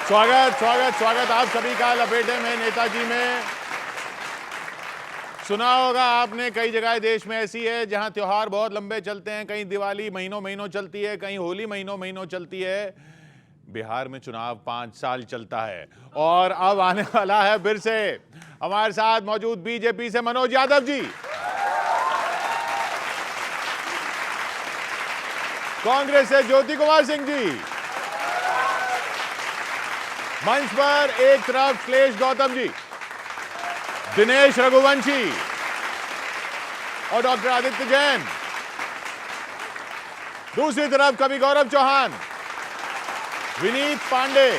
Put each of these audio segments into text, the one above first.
स्वागत आप सभी का लपेटे में नेताजी में। सुना होगा आपने, कई जगह देश में ऐसी है जहां त्योहार बहुत लंबे चलते हैं, कहीं दिवाली महीनों महीनों चलती है, कहीं होली महीनों महीनों चलती है। बिहार में चुनाव 5 साल चलता है और अब आने वाला है फिर से। हमारे साथ मौजूद बीजेपी से मनोज यादव जी, कांग्रेस से ज्योति कुमार सिंह जी, मंच पर एक तरफ क्लेश गौतम जी, दिनेश रघुवंशी और डॉक्टर आदित्य जैन, दूसरी तरफ कवि गौरव चौहान, विनीत पांडे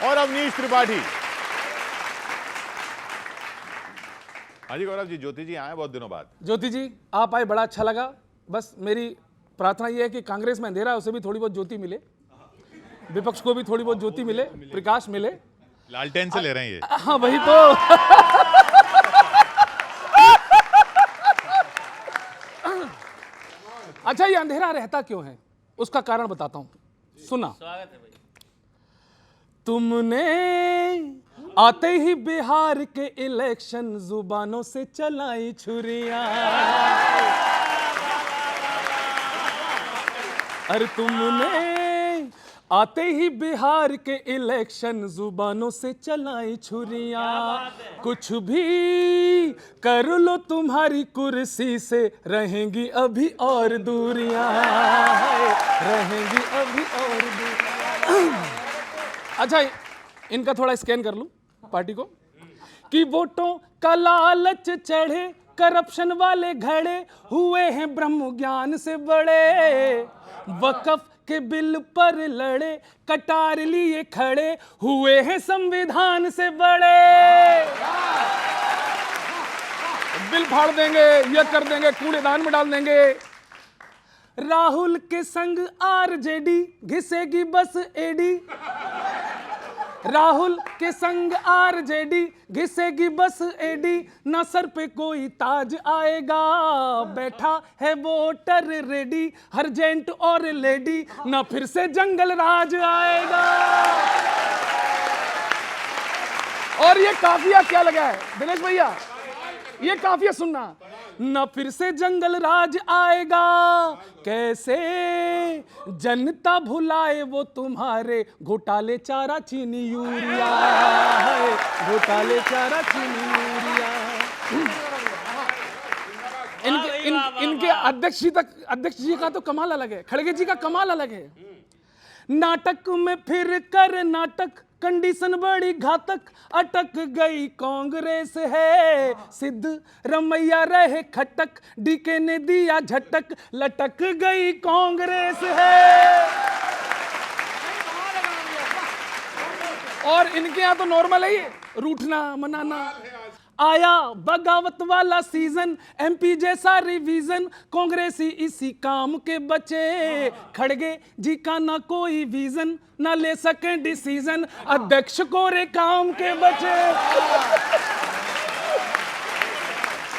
और अवनीश त्रिपाठी। हाँ जी गौरव जी, ज्योति जी आए बहुत दिनों बाद। ज्योति जी आप आए, बड़ा अच्छा लगा। बस मेरी प्रार्थना यह है कि कांग्रेस में अंधेरा है, उसे भी थोड़ी बहुत ज्योति मिले, विपक्ष को भी थोड़ी बहुत ज्योति मिले, प्रकाश मिले। लालटेन से ले रहे हैं ये। हाँ वही तो। अच्छा, ये अंधेरा रहता क्यों है, उसका कारण बताता हूं। सुना, तुमने आते ही बिहार के इलेक्शन जुबानों से चलाई छुरियां। अरे तुमने आते ही बिहार के इलेक्शन जुबानों से चलाई छुरियां। कुछ भी कर लो तुम्हारी कुर्सी से रहेंगी अभी और दूरियां, रहेंगी अभी और दूरियां। अच्छा, इनका थोड़ा स्कैन कर लूं पार्टी को, कि वोटों का लालच चढ़े, करप्शन वाले घड़े हुए हैं ब्रह्म ज्ञान से बड़े, वक्फ के बिल पर लड़े, कटार लिए खड़े हुए हैं संविधान से बड़े। बिल फाड़ देंगे, ये कर देंगे, कूड़ेदान में डाल देंगे। राहुल के संग आरजेडी घिसेगी बस एडी, राहुल के संग आरजेडी घिसेगी बस एडी, ना सर पे कोई ताज आएगा, बैठा है वोटर रेडी, हर जेंट और लेडी, ना फिर से जंगल राज आएगा। और ये काफिया क्या लगा है दिनेश भैया, ये काफिया सुनना, ना फिर से जंगल राज आएगा, कैसे जनता भुलाए वो तुम्हारे घोटाले चारा चीनी यूरिया, घोटाले चारा चीनी यूरिया। इनके अध्यक्ष जी का तो कमाल अलग है, खड़गे जी का कमाल अलग है। नाटक में फिर कर नाटक, कंडीशन बड़ी घातक, अटक गई कांग्रेस है, सिद्ध रमैया रहे खटक, डीके ने दिया झटक, लटक गई कांग्रेस है। और इनके यहां तो नॉर्मल है ये, रूठना मनाना। आया बगावत वाला सीजन, एमपी जैसा रिवीजन, कांग्रेसी इसी काम के बचे, खड़गे जी का ना कोई विजन, ना ले सके डिसीजन, अध्यक्ष कोरे काम के बचे।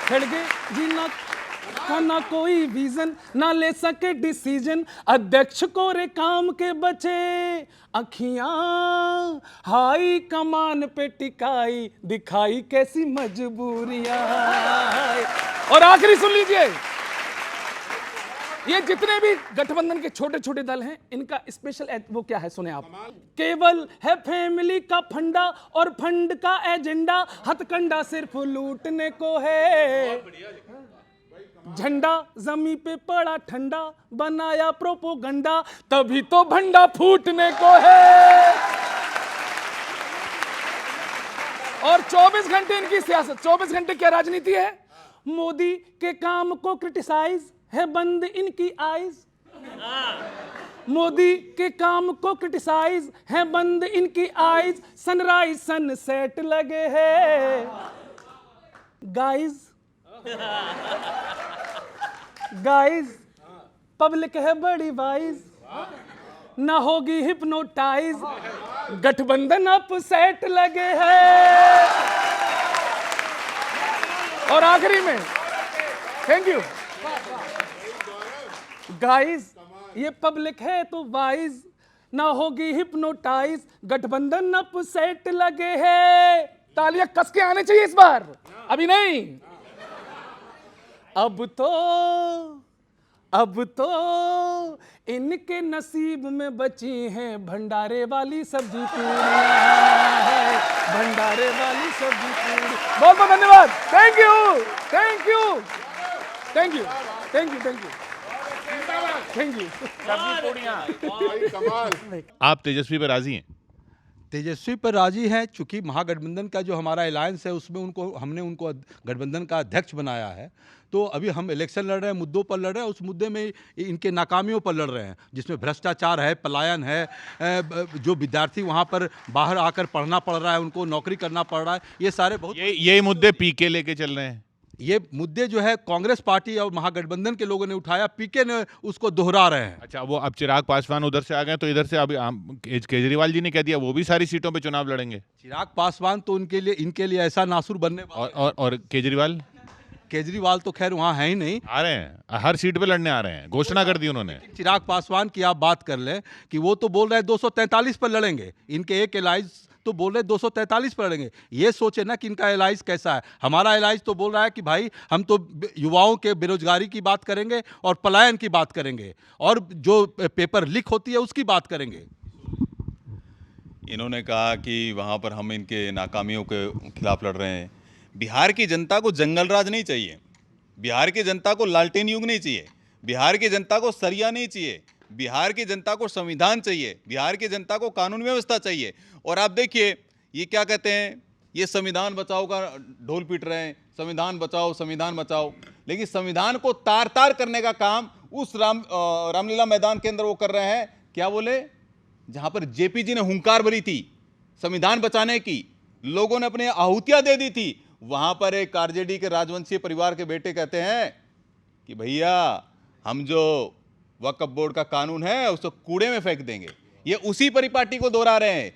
खड़गे जी ना कोई विजन, ना ले सके डिसीजन, अध्यक्ष कोरे काम के बचे, अखियां हाई कमान पे टिकाई, दिखाई कैसी मजबूरियां। और आखिरी सुन लीजिए, ये जितने भी गठबंधन के छोटे छोटे दल हैं, इनका स्पेशल वो क्या है सुने आप। केवल है फैमिली का फंडा और फंड का एजेंडा, हथकंडा सिर्फ लूटने को है, झंडा जमी पे पड़ा ठंडा, बनाया प्रोपोगंडा, तभी तो भंडा फूटने को है। और 24 घंटे इनकी सियासत, 24 घंटे क्या राजनीति है। मोदी के काम को क्रिटिसाइज, है बंद इनकी आईज, मोदी के काम को क्रिटिसाइज, है बंद इनकी आईज, सनराइज सनसेट लगे है गाइज, गाइज पब्लिक है बड़ी वाइज, ना होगी हिप्नोटाइज, गठबंधन अपसेट लगे है। और आखिरी में थैंक यू गाइज, ये पब्लिक है तो वाइज, ना होगी हिप्नोटाइज, गठबंधन अपसेट लगे है। तालियां कस के आने चाहिए इस बार, अभी नहीं। अब तो इनके नसीब में बची हैं भंडारे वाली सब्जी पूरियां है, भंडारे वाली सब्जी पूरी। बहुत बहुत धन्यवाद। Thank you thank you thank you thank you thank you thank you. आप तेजस्वी पर राजी हैं? तेजस्वी पर राजी हैं, चूंकि महागठबंधन का जो हमारा अलायंस है उसमें हमने उनको गठबंधन का अध्यक्ष बनाया है। तो अभी हम इलेक्शन लड़ रहे हैं, मुद्दों पर लड़ रहे हैं, उस मुद्दे में इनके नाकामियों पर लड़ रहे हैं, जिसमें भ्रष्टाचार है, पलायन है, जो विद्यार्थी वहाँ पर बाहर आकर पढ़ना पड़ रहा है, उनको नौकरी करना पड़ रहा है, ये सारे बहुत ये मुद्दे पीके लेके चल रहे हैं। ये मुद्दे जो है कांग्रेस पार्टी और महागठबंधन के लोगों ने उठाया, पीके ने उसको दोहरा रहे हैं। अच्छा, वो अब चिराग पासवान उधर से आ गए तो इधर से अभी केजरीवाल जी ने कह दिया वो भी सारी सीटों पे चुनाव लड़ेंगे। चिराग पासवान तो इनके लिए ऐसा नासुर बनने वाला और केजरीवाल तो खैर वहाँ है ही नहीं, आ रहे हैं, हर सीट पे लड़ने आ रहे हैं, घोषणा कर दी उन्होंने। चिराग पासवान की आप बात कर लें कि वो तो बोल रहे हैं 243 पर लड़ेंगे, इनके एक एलाइज तो बोल रहे 243 पर लड़ेंगे। ये सोचे ना कि इनका एलाइज कैसा है। हमारा एलाइज तो बोल रहा है कि भाई हम तो युवाओं के बेरोजगारी की बात करेंगे और पलायन की बात करेंगे और जो पेपर लीक होती है उसकी बात करेंगे। इन्होंने कहा कि वहाँ पर हम इनके नाकामियों के खिलाफ लड़ रहे हैं। बिहार की जनता को जंगल राज नहीं चाहिए, बिहार की जनता को लालटेन युग नहीं चाहिए, बिहार की जनता को सरिया नहीं चाहिए, बिहार की जनता को संविधान चाहिए, बिहार की जनता को कानून व्यवस्था चाहिए। और आप देखिए ये क्या कहते हैं, ये संविधान बचाओ का ढोल पीट रहे हैं, संविधान बचाओ, लेकिन संविधान को तार तार करने का काम उस रामलीला मैदान के अंदर वो कर रहे हैं। क्या बोले, जहां पर जेपी जी ने हुंकार भरी थी संविधान बचाने की, लोगों ने अपने आहुतियां दे दी थी, वहां पर एक आरजेडी के राजवंशीय परिवार के बेटे कहते हैं कि भैया हम जो वक्फ बोर्ड का कानून है उसको कूड़े में फेंक देंगे। ये उसी परिपाटी को दोहरा रहे हैं।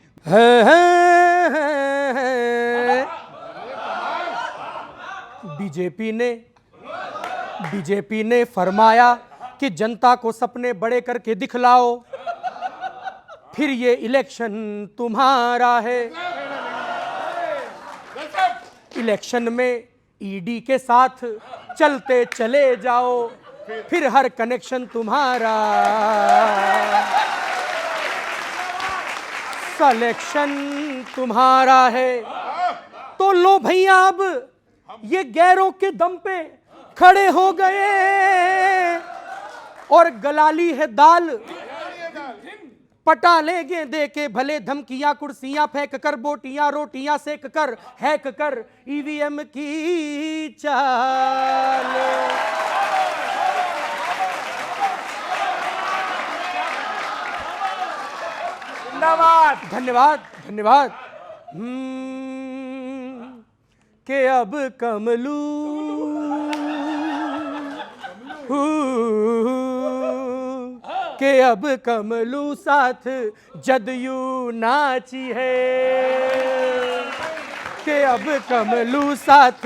बीजेपी ने फरमाया कि जनता को सपने बड़े करके दिखलाओ, फिर ये इलेक्शन तुम्हारा है। इलेक्शन में ईडी के साथ चलते चले जाओ, फिर हर कनेक्शन तुम्हारा। सलेक्शन तुम्हारा है। तो लो भैया अब ये गैरों के दम पे खड़े हो गए और गलाली है दाल पटा लेंगे दे के भले धमकियां, कुर्सियां फेंक कर, बोटियां रोटियां सेक कर, हैक कर ईवीएम की चाल। धन्यवाद धन्यवाद। के अब कमलू के अब कमलू साथ जदयू नाची है, के अब कमलू साथ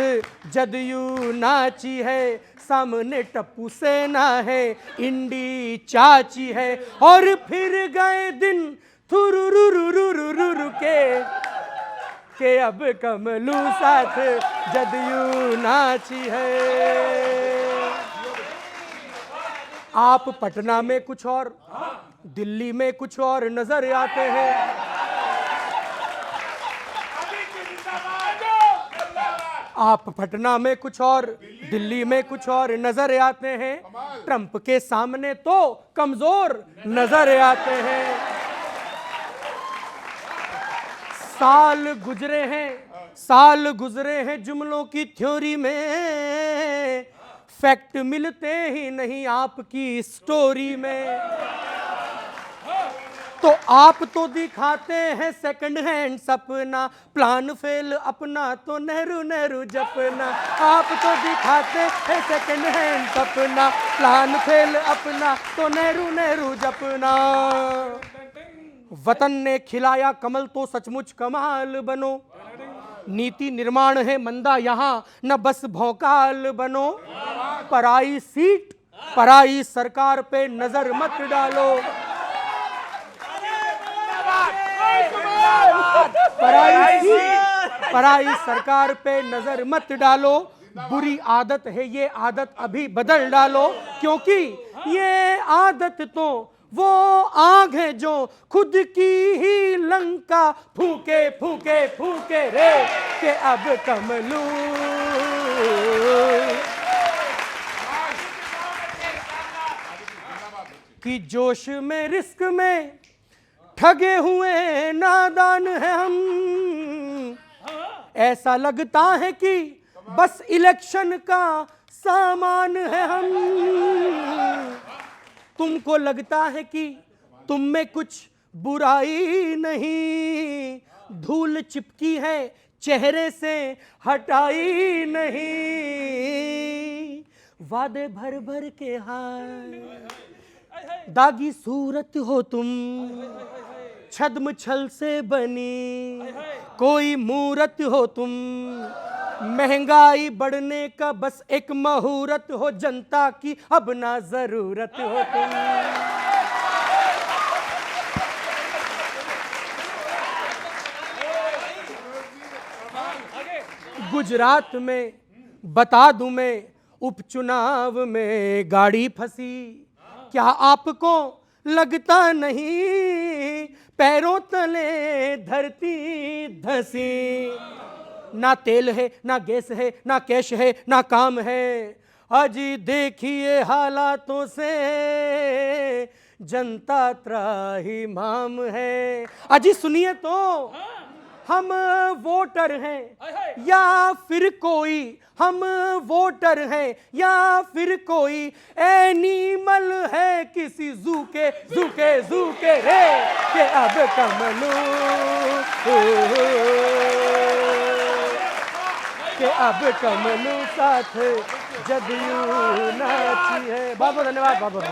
जदयू नाची है। सामने टप्पू सेना है, इंडी चाची है, और फिर गए दिन थुरुरुरुरुरुरु के अब कमलू साथ जदयू नाची है। आप पटना में कुछ और, दिल्ली में कुछ और नजर आते हैं। आप पटना में कुछ और, दिल्ली में कुछ और नजर आते हैं। ट्रंप के सामने तो कमजोर नजर आते हैं। साल गुजरे हैं जुमलों की थ्योरी में, फैक्ट मिलते ही नहीं आपकी स्टोरी में। तो आप तो दिखाते हैं सेकंड हैंड सपना, प्लान फेल अपना तो नेहरू जपना। आप तो दिखाते हैं सेकंड हैंड सपना, प्लान फेल अपना तो नेहरू जपना। वतन ने खिलाया कमल तो सचमुच कमाल बनो, नीति निर्माण है मंदा यहाँ न बस भौकाल बनो। पराई सीट पराई सरकार पे नजर मत डालो। पराई सरकार पे नजर मत डालो, बुरी आदत है ये आदत अभी बदल डालो, क्योंकि ये आदत तो वो आग है जो खुद की ही लंका फूके फूके फूके रे के अब कमलू। कि जोश में रिस्क में ठगे हुए नादान है हम, ऐसा लगता है कि बस इलेक्शन का सामान है हम। तुमको लगता है कि तुम में कुछ बुराई नहीं, धूल चिपकी है चेहरे से हटाई नहीं। वादे भर भर के हाय दागी सूरत हो तुम, छद्म छल से बनी कोई मूरत हो तुम। महंगाई बढ़ने का बस एक मुहूर्त हो, जनता की अब ना जरूरत हो तुम। गुजरात में बता दूं मैं उपचुनाव में गाड़ी फंसी, क्या आपको लगता नहीं पैरों तले धरती धसी। ना तेल है ना गैस है ना कैश है ना काम है, अजी देखिए हालातों से जनता त्राहिमाम है। अजी सुनिए तो, हम वोटर हैं या फिर कोई, हम वोटर हैं या फिर कोई एनिमल है किसी जू के रे के अब कमलू के अब कमलू साथ जदयू नाची है। बहुत बहुत धन्यवाद। बहुत बहुत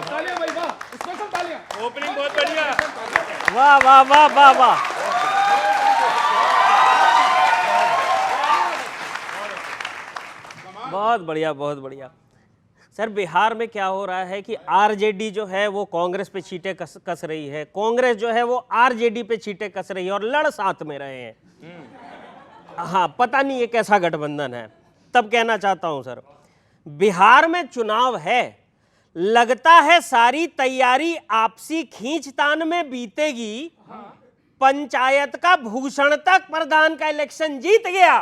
ओपनिंग बहुत बढ़िया। वाह वाह वाह वाह वाह। बहुत बढ़िया बहुत बढ़िया। सर बिहार में क्या हो रहा है कि आरजेडी जो है वो कांग्रेस पे छींटे कस रही है, कांग्रेस जो है वो आरजेडी पे छींटे कस रही है और लड़ साथ में रहे हैं। हाँ, पता नहीं ये कैसा गठबंधन है। तब कहना चाहता हूं सर, बिहार में चुनाव है, लगता है सारी तैयारी आपसी खींचतान में बीतेगी। पंचायत का भूषण तक प्रधान का इलेक्शन जीत गया,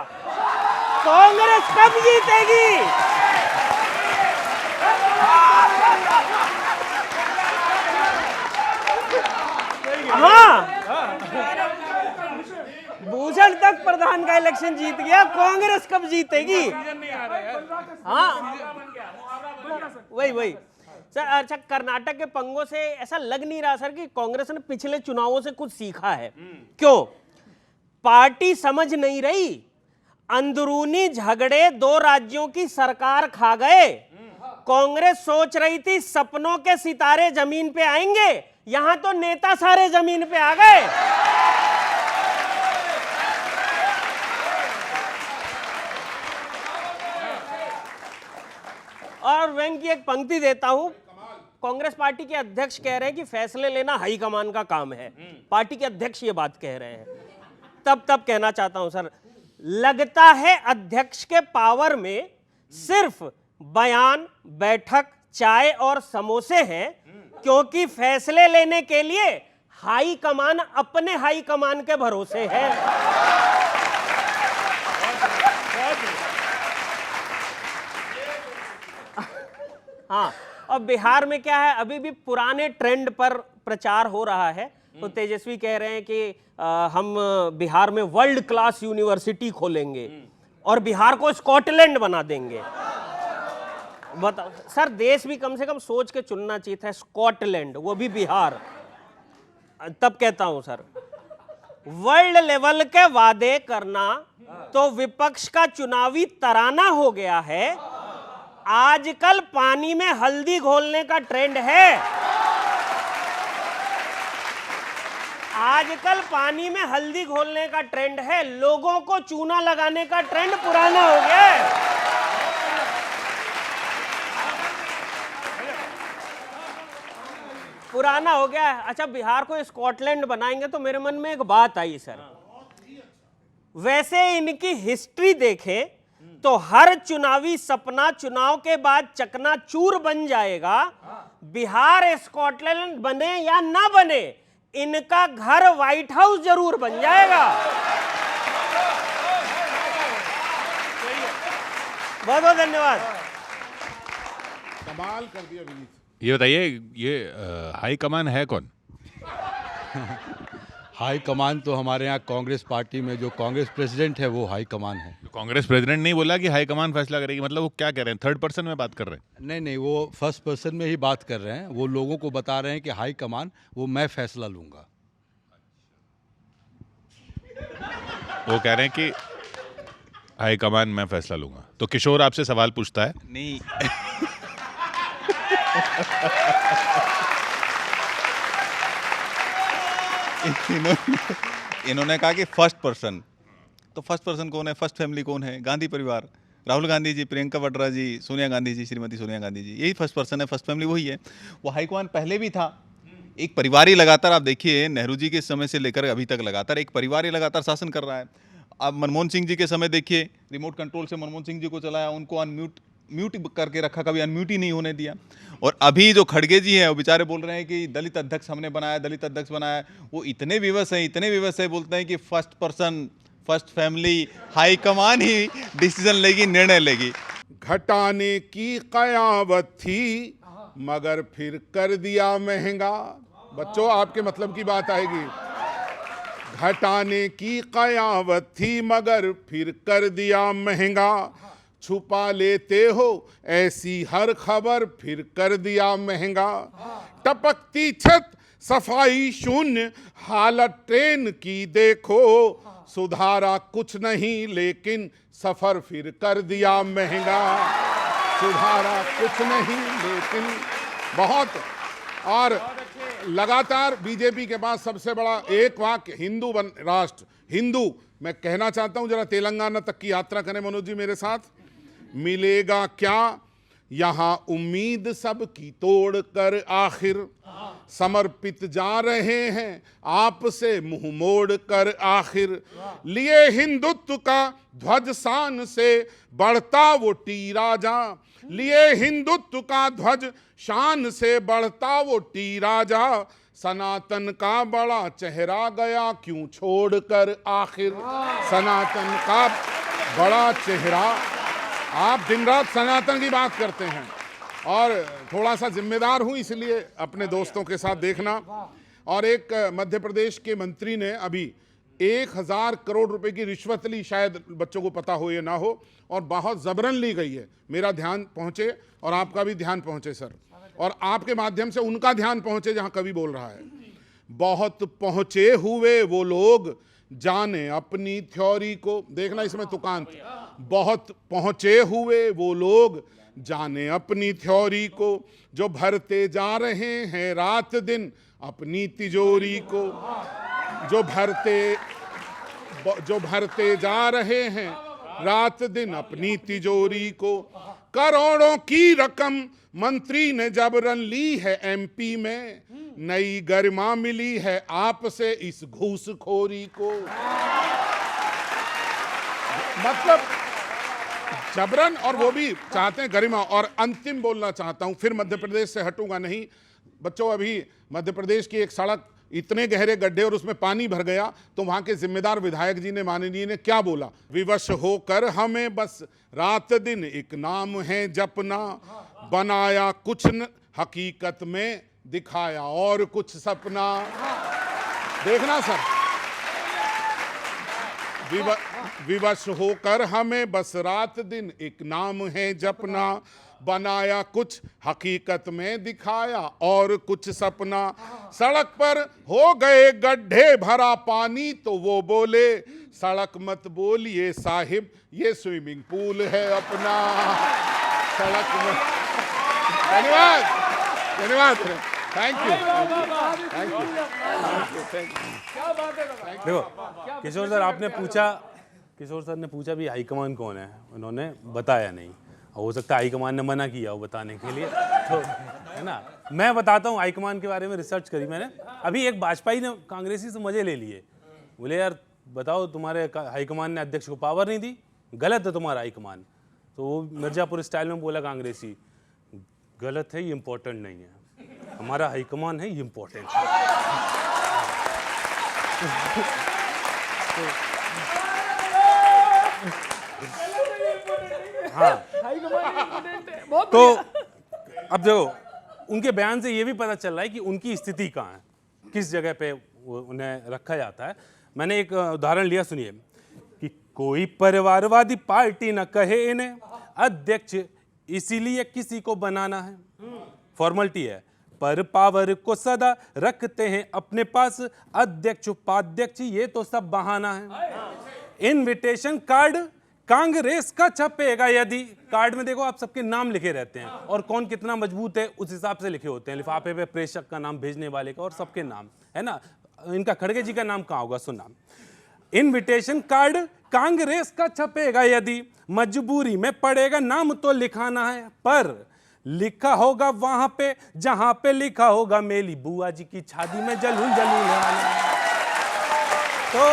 कांग्रेस कब जीतेगी? हाँ, भूषण तक प्रधान का इलेक्शन जीत गया, कांग्रेस कब जीतेगी? हाँ, वही सर। अच्छा, कर्नाटक के पंगों से ऐसा लग नहीं रहा सर कि कांग्रेस ने पिछले चुनावों से कुछ सीखा है। क्यों? पार्टी समझ नहीं रही, अंदरूनी झगड़े 2 राज्यों की सरकार खा गए। कांग्रेस सोच रही थी सपनों के सितारे जमीन पे आएंगे, यहां तो नेता सारे जमीन पे आ गए। और व्यंग की एक पंक्ति देता हूं, कांग्रेस पार्टी के अध्यक्ष कह रहे हैं कि फैसले लेना हाईकमान का काम है। पार्टी के अध्यक्ष ये बात कह रहे हैं। तब कहना चाहता हूं सर, लगता है अध्यक्ष के पावर में सिर्फ बयान, बैठक, चाय और समोसे हैं, क्योंकि फैसले लेने के लिए हाई कमान अपने हाई कमान के भरोसे है। हाँ, और बिहार में क्या है, अभी भी पुराने ट्रेंड पर प्रचार हो रहा है। तो तेजस्वी कह रहे हैं कि हम बिहार में वर्ल्ड क्लास यूनिवर्सिटी खोलेंगे और बिहार को स्कॉटलैंड बना देंगे। बताओ सर, देश भी कम से कम सोच के चुनना चाहिए था, स्कॉटलैंड, वो भी बिहार। तब कहता हूं सर, वर्ल्ड लेवल के वादे करना तो विपक्ष का चुनावी तराना हो गया है। आजकल पानी में हल्दी घोलने का ट्रेंड है। आजकल पानी में हल्दी घोलने का ट्रेंड है, लोगों को चूना लगाने का ट्रेंड पुराना हो गया है। पुराना हो गया है। अच्छा, बिहार को स्कॉटलैंड बनाएंगे तो मेरे मन में एक बात आई सर, वैसे इनकी हिस्ट्री देखें तो हर चुनावी सपना चुनाव के बाद चकनाचूर बन जाएगा। बिहार स्कॉटलैंड बने या ना बने, इनका घर व्हाइट हाउस जरूर बन जाएगा। बहुत बहुत धन्यवाद। कमाल कर दिया विनीत। ये बताइए, ये हाई कमान है कौन? हाई कमान तो हमारे यहाँ कांग्रेस पार्टी में जो कांग्रेस प्रेसिडेंट है वो हाई कमान है। कांग्रेस प्रेसिडेंट नहीं बोला कि हाई कमान फैसला करेगी, मतलब वो क्या कह रहे हैं, थर्ड पर्सन में बात कर रहे हैं? नहीं नहीं, वो फर्स्ट पर्सन में ही बात कर रहे हैं। वो लोगों को बता रहे हैं कि हाई कमान वो मैं फैसला लूँगा। वो कह रहे हैं कि हाई कमान मैं फैसला लूंगा। तो किशोर आपसे सवाल पूछता है। नहीं इन्होंने कहा कि फर्स्ट पर्सन, तो फर्स्ट पर्सन कौन है? फर्स्ट फैमिली कौन है? गांधी परिवार, राहुल गांधी जी, प्रियंका वाड्रा जी, सोनिया गांधी जी, श्रीमती सोनिया गांधी जी, यही फर्स्ट पर्सन है, फर्स्ट फैमिली वही है। वो हाईकमान पहले भी था, एक परिवार ही लगातार, आप देखिए नेहरू जी के समय से लेकर अभी तक लगातार एक परिवार ही लगातार शासन कर रहा है। आप मनमोहन सिंह जी के समय देखिए, रिमोट कंट्रोल से मनमोहन सिंह जी को चलाया, उनको म्यूट करके रखा, कभी अनम्यूट ही नहीं होने दिया। और अभी जो खड़गे जी हैं वो बेचारे बोल रहे हैं कि दलित अध्यक्ष हमने बनाया, दलित अध्यक्ष बनाया। वो इतने विवश हैं, बोलते हैं कि first person, first family, high command ही डिसीजन लेगी, निर्णय लेगी। घटाने की कयावत थी मगर फिर कर दिया महंगा। बच्चों आपके मतलब की बात आएगी। घटाने की कयावत थी मगर फिर कर दिया महंगा। छुपा लेते हो ऐसी हर खबर फिर कर दिया महंगा। टपकती छत सफाई शून्य हालत ट्रेन की देखो। सुधारा कुछ नहीं लेकिन सफर फिर कर दिया महंगा। सुधारा कुछ नहीं लेकिन बहुत। और लगातार बीजेपी के पास सबसे बड़ा एक वाक्य, हिंदू राष्ट्र, हिंदू। मैं कहना चाहता हूं जरा तेलंगाना तक की यात्रा करें मनोज जी मेरे साथ। मिलेगा क्या यहां उम्मीद सबकी तोड़ कर आखिर। समर्पित जा रहे हैं आपसे मुंह मोड़ कर आखिर। लिए हिंदुत्व का ध्वज शान से बढ़ता वो टी-राजा। लिए हिंदुत्व का ध्वज शान से बढ़ता वो टी-राजा। सनातन का बड़ा चेहरा गया क्यों छोड़ कर आखिर। सनातन का बड़ा चेहरा। आप दिन रात सनातन की बात करते हैं और थोड़ा सा जिम्मेदार हूं इसलिए अपने दोस्तों के साथ देखना। और एक मध्य प्रदेश के मंत्री ने अभी 1000 करोड़ रुपए की रिश्वत ली, शायद बच्चों को पता हो या ना हो, और बहुत जबरन ली गई है। मेरा ध्यान पहुंचे और आपका भी ध्यान पहुंचे सर, और आपके माध्यम से उनका ध्यान पहुंचे जहां कवि बोल रहा है। बहुत पहुंचे हुए वो लोग जाने अपनी थ्योरी को। देखना इसमें तुकांत। बहुत पहुंचे हुए वो लोग जाने अपनी थ्योरी को। जो भरते जा रहे हैं रात दिन अपनी तिजोरी को। जो भरते जा रहे हैं रात दिन अपनी तिजोरी को। करोड़ों की रकम मंत्री ने जबरन ली है एमपी में। नई गरिमा मिली है आपसे इस घूसखोरी को। मतलब जबरन, और वो भी चाहते हैं गरिमा। और अंतिम बोलना चाहता हूं, फिर मध्य प्रदेश से हटूंगा नहीं। बच्चों, अभी मध्य प्रदेश की एक सड़क इतने गहरे गड्ढे और उसमें पानी भर गया, तो वहां के जिम्मेदार विधायक जी ने, माननीय ने क्या बोला? विवश होकर हमें बस रात दिन एक नाम है जपना। बनाया कुछ न हकीकत में दिखाया और कुछ सपना। देखना सर, विवश होकर हमें बस रात दिन एक नाम है जपना। बनाया कुछ हकीकत में दिखाया और कुछ सपना। सड़क पर हो गए गड्ढे भरा पानी तो वो बोले सड़क मत बोलिए साहिब ये स्विमिंग पूल है अपना। सड़क में। धन्यवाद, धन्यवाद, थैंक यू, थैंक यू। देखो किशोर सर, आपने पूछा, किशोर सर ने पूछा भी हाईकमान कौन है, उन्होंने बताया नहीं। हो सकता है हाईकमान ने मना किया हो बताने के लिए, तो है ना, मैं बताता हूँ हाईकमान के बारे में रिसर्च करी मैंने। अभी एक वाजपेयी ने कांग्रेसी से मजे ले लिए, बोले यार बताओ तुम्हारे हाईकमान ने अध्यक्ष को पावर नहीं दी, गलत है तुम्हारा हाईकमान। तो वो मिर्जापुर स्टाइल में बोला कांग्रेसी, गलत है, ये इम्पोर्टेंट नहीं है, हमारा हाईकमान है, ये इम्पोर्टेंट है। हाँ, तो अब देखो उनके बयान से ये भी पता चल रहा है कि उनकी स्थिति कहाँ है, किस जगह पे उन्हें रखा जाता है। मैंने एक उदाहरण लिया, सुनिए, कि कोई परिवारवादी पार्टी न कहे इन्हें अध्यक्ष इसीलिए किसी को बनाना है, फॉर्मेलिटी है, पर पावर को सदा रखते हैं अपने पास, अध्यक्ष उपाध्यक्ष ये तो सब बहाना है। इनविटेशन कार्ड कांग्रेस का छपेगा यदि, कार्ड में देखो आप सबके नाम लिखे रहते हैं और कौन कितना मजबूत है उस हिसाब से लिखे होते हैं, लिफाफे पे प्रेषक का नाम, भेजने वाले का, और सबके नाम, है ना। इनका खड़गे जी का नाम कहाँ होगा, सुनना। इनविटेशन कार्ड कांग्रेस का छपेगा यदि, मजबूरी में पड़ेगा नाम तो लिखाना है, पर लिखा होगा वहां पे जहां पे लिखा होगा मेरी बुआ जी की शादी में जलूल जलूल आना। तो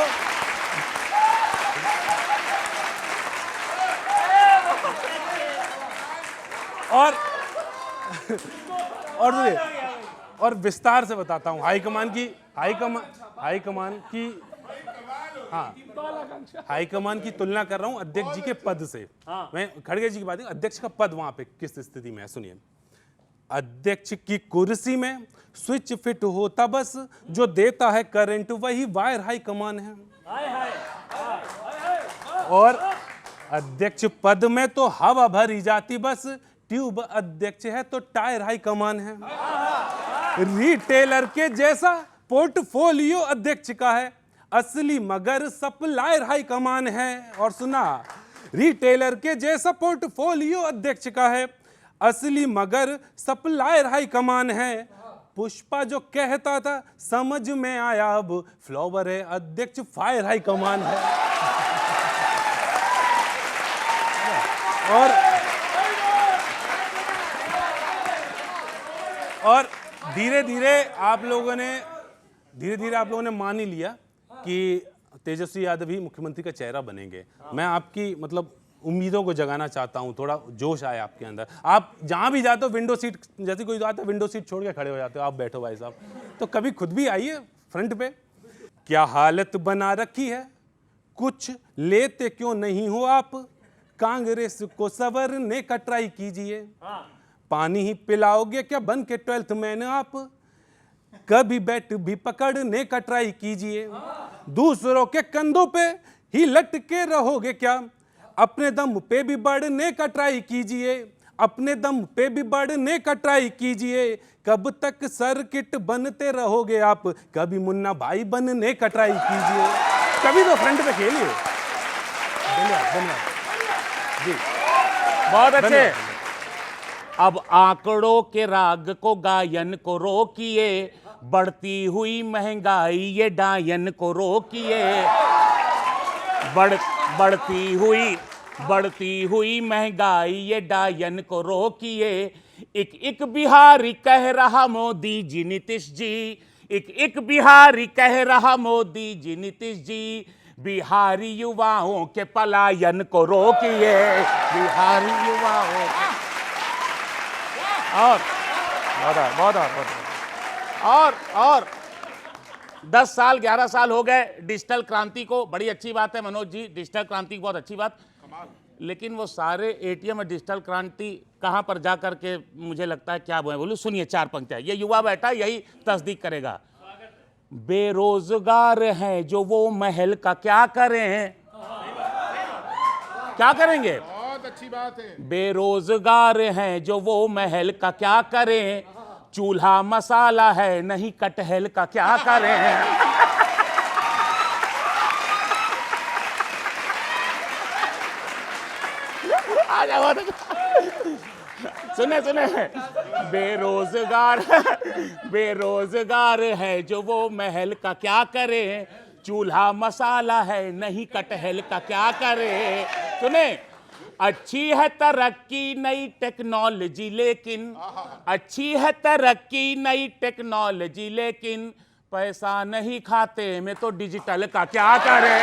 और विस्तार से बताता हूं हाईकमान की हाँ, हाईकमान की तुलना कर रहा हूं अध्यक्ष जी के पद से। मैं खड़गे जी की बात, अध्यक्ष का पद वहां पे किस स्थिति में है, सुनिए। अध्यक्ष की कुर्सी में स्विच फिट होता बस, जो देता है करंट वही वायर हाईकमान है। और अध्यक्ष पद में तो हवा भरी जाती बस, ट्यूब अध्यक्ष है तो टायर हाईकमान है। रिटेलर के जैसा पोर्टफोलियो अध्यक्ष का है, असली मगर सप्लायर हाईकमान है। और सुना, रिटेलर के जैसा पोर्टफोलियो अध्यक्ष का है, असली मगर सप्लायर हाईकमान है। पुष्पा जो कहता था समझ में आया अब, फ्लावर है अध्यक्ष फायर हाईकमान है। और धीरे धीरे आप लोगों ने मान ही लिया कि तेजस्वी यादव ही मुख्यमंत्री का चेहरा बनेंगे। मैं आपकी मतलब उम्मीदों को जगाना चाहता हूं, थोड़ा जोश आए आपके अंदर। आप जहां भी जाते हो विंडो सीट, जैसे कोई आता है विंडो सीट छोड़ के खड़े हो जाते हो, आप बैठो भाई साहब, तो कभी खुद भी आइए फ्रंट पे। क्या हालत बना रखी है, कुछ लेते क्यों नहीं हो आप, कांग्रेस को संवरने का ट्राई कीजिए। पानी ही पिलाओगे क्या बन के 12th मैन आप, कभी बैट भी पकड़ने का ट्राई कीजिए। दूसरों के कंधों पे ही लटके रहोगे क्या, अपने दम पे भी बढ़ने का ट्राई कीजिए, अपने दम पे भी बढ़ने का ट्राई कीजिए। कब तक सर्किट बनते रहोगे आप, कभी मुन्ना भाई बनने का ट्राई कीजिए, कभी तो फ्रंट पे खेलिए। धन्यवाद धन्यवाद जी, बहुत अच्छे। अब आंकड़ों के राग को गायन को रोकिए, बढ़ती हुई महंगाई ये डायन को रोकिए। बढ़ती हुई महंगाई ये डायन को रोकिए। एक बिहारी कह रहा मोदी जी नीतीश जी, एक बिहारी कह रहा मोदी जी नीतीश जी, बिहारी युवाओं के पलायन को रोकिए, बिहारी युवाओं के। और 10 साल 11 साल हो गए डिजिटल क्रांति को, बड़ी अच्छी बात है मनोज जी, डिजिटल क्रांति की बहुत अच्छी बात, लेकिन वो सारे एटीएम डिजिटल क्रांति कहां पर जा करके मुझे लगता है क्या बोलूं। सुनिए 4 पंक्तियां, ये युवा बैठा यही तस्दीक करेगा। बेरोजगार हैं जो वो महल का क्या करें, क्या करेंगे, बहुत अच्छी बात है। बेरोजगार हैं जो वो महल का क्या करें, चूल्हा मसाला है नहीं कटहल का क्या करें। सुने बेरोजगार है जो वो महल का क्या करे, चूल्हा मसाला है नहीं कटहल का क्या करे। सुने, अच्छी है तरक्की नई टेक्नोलॉजी लेकिन, अच्छी है तरक्की नई टेक्नोलॉजी लेकिन पैसा नहीं खाते में तो डिजिटल का क्या करे।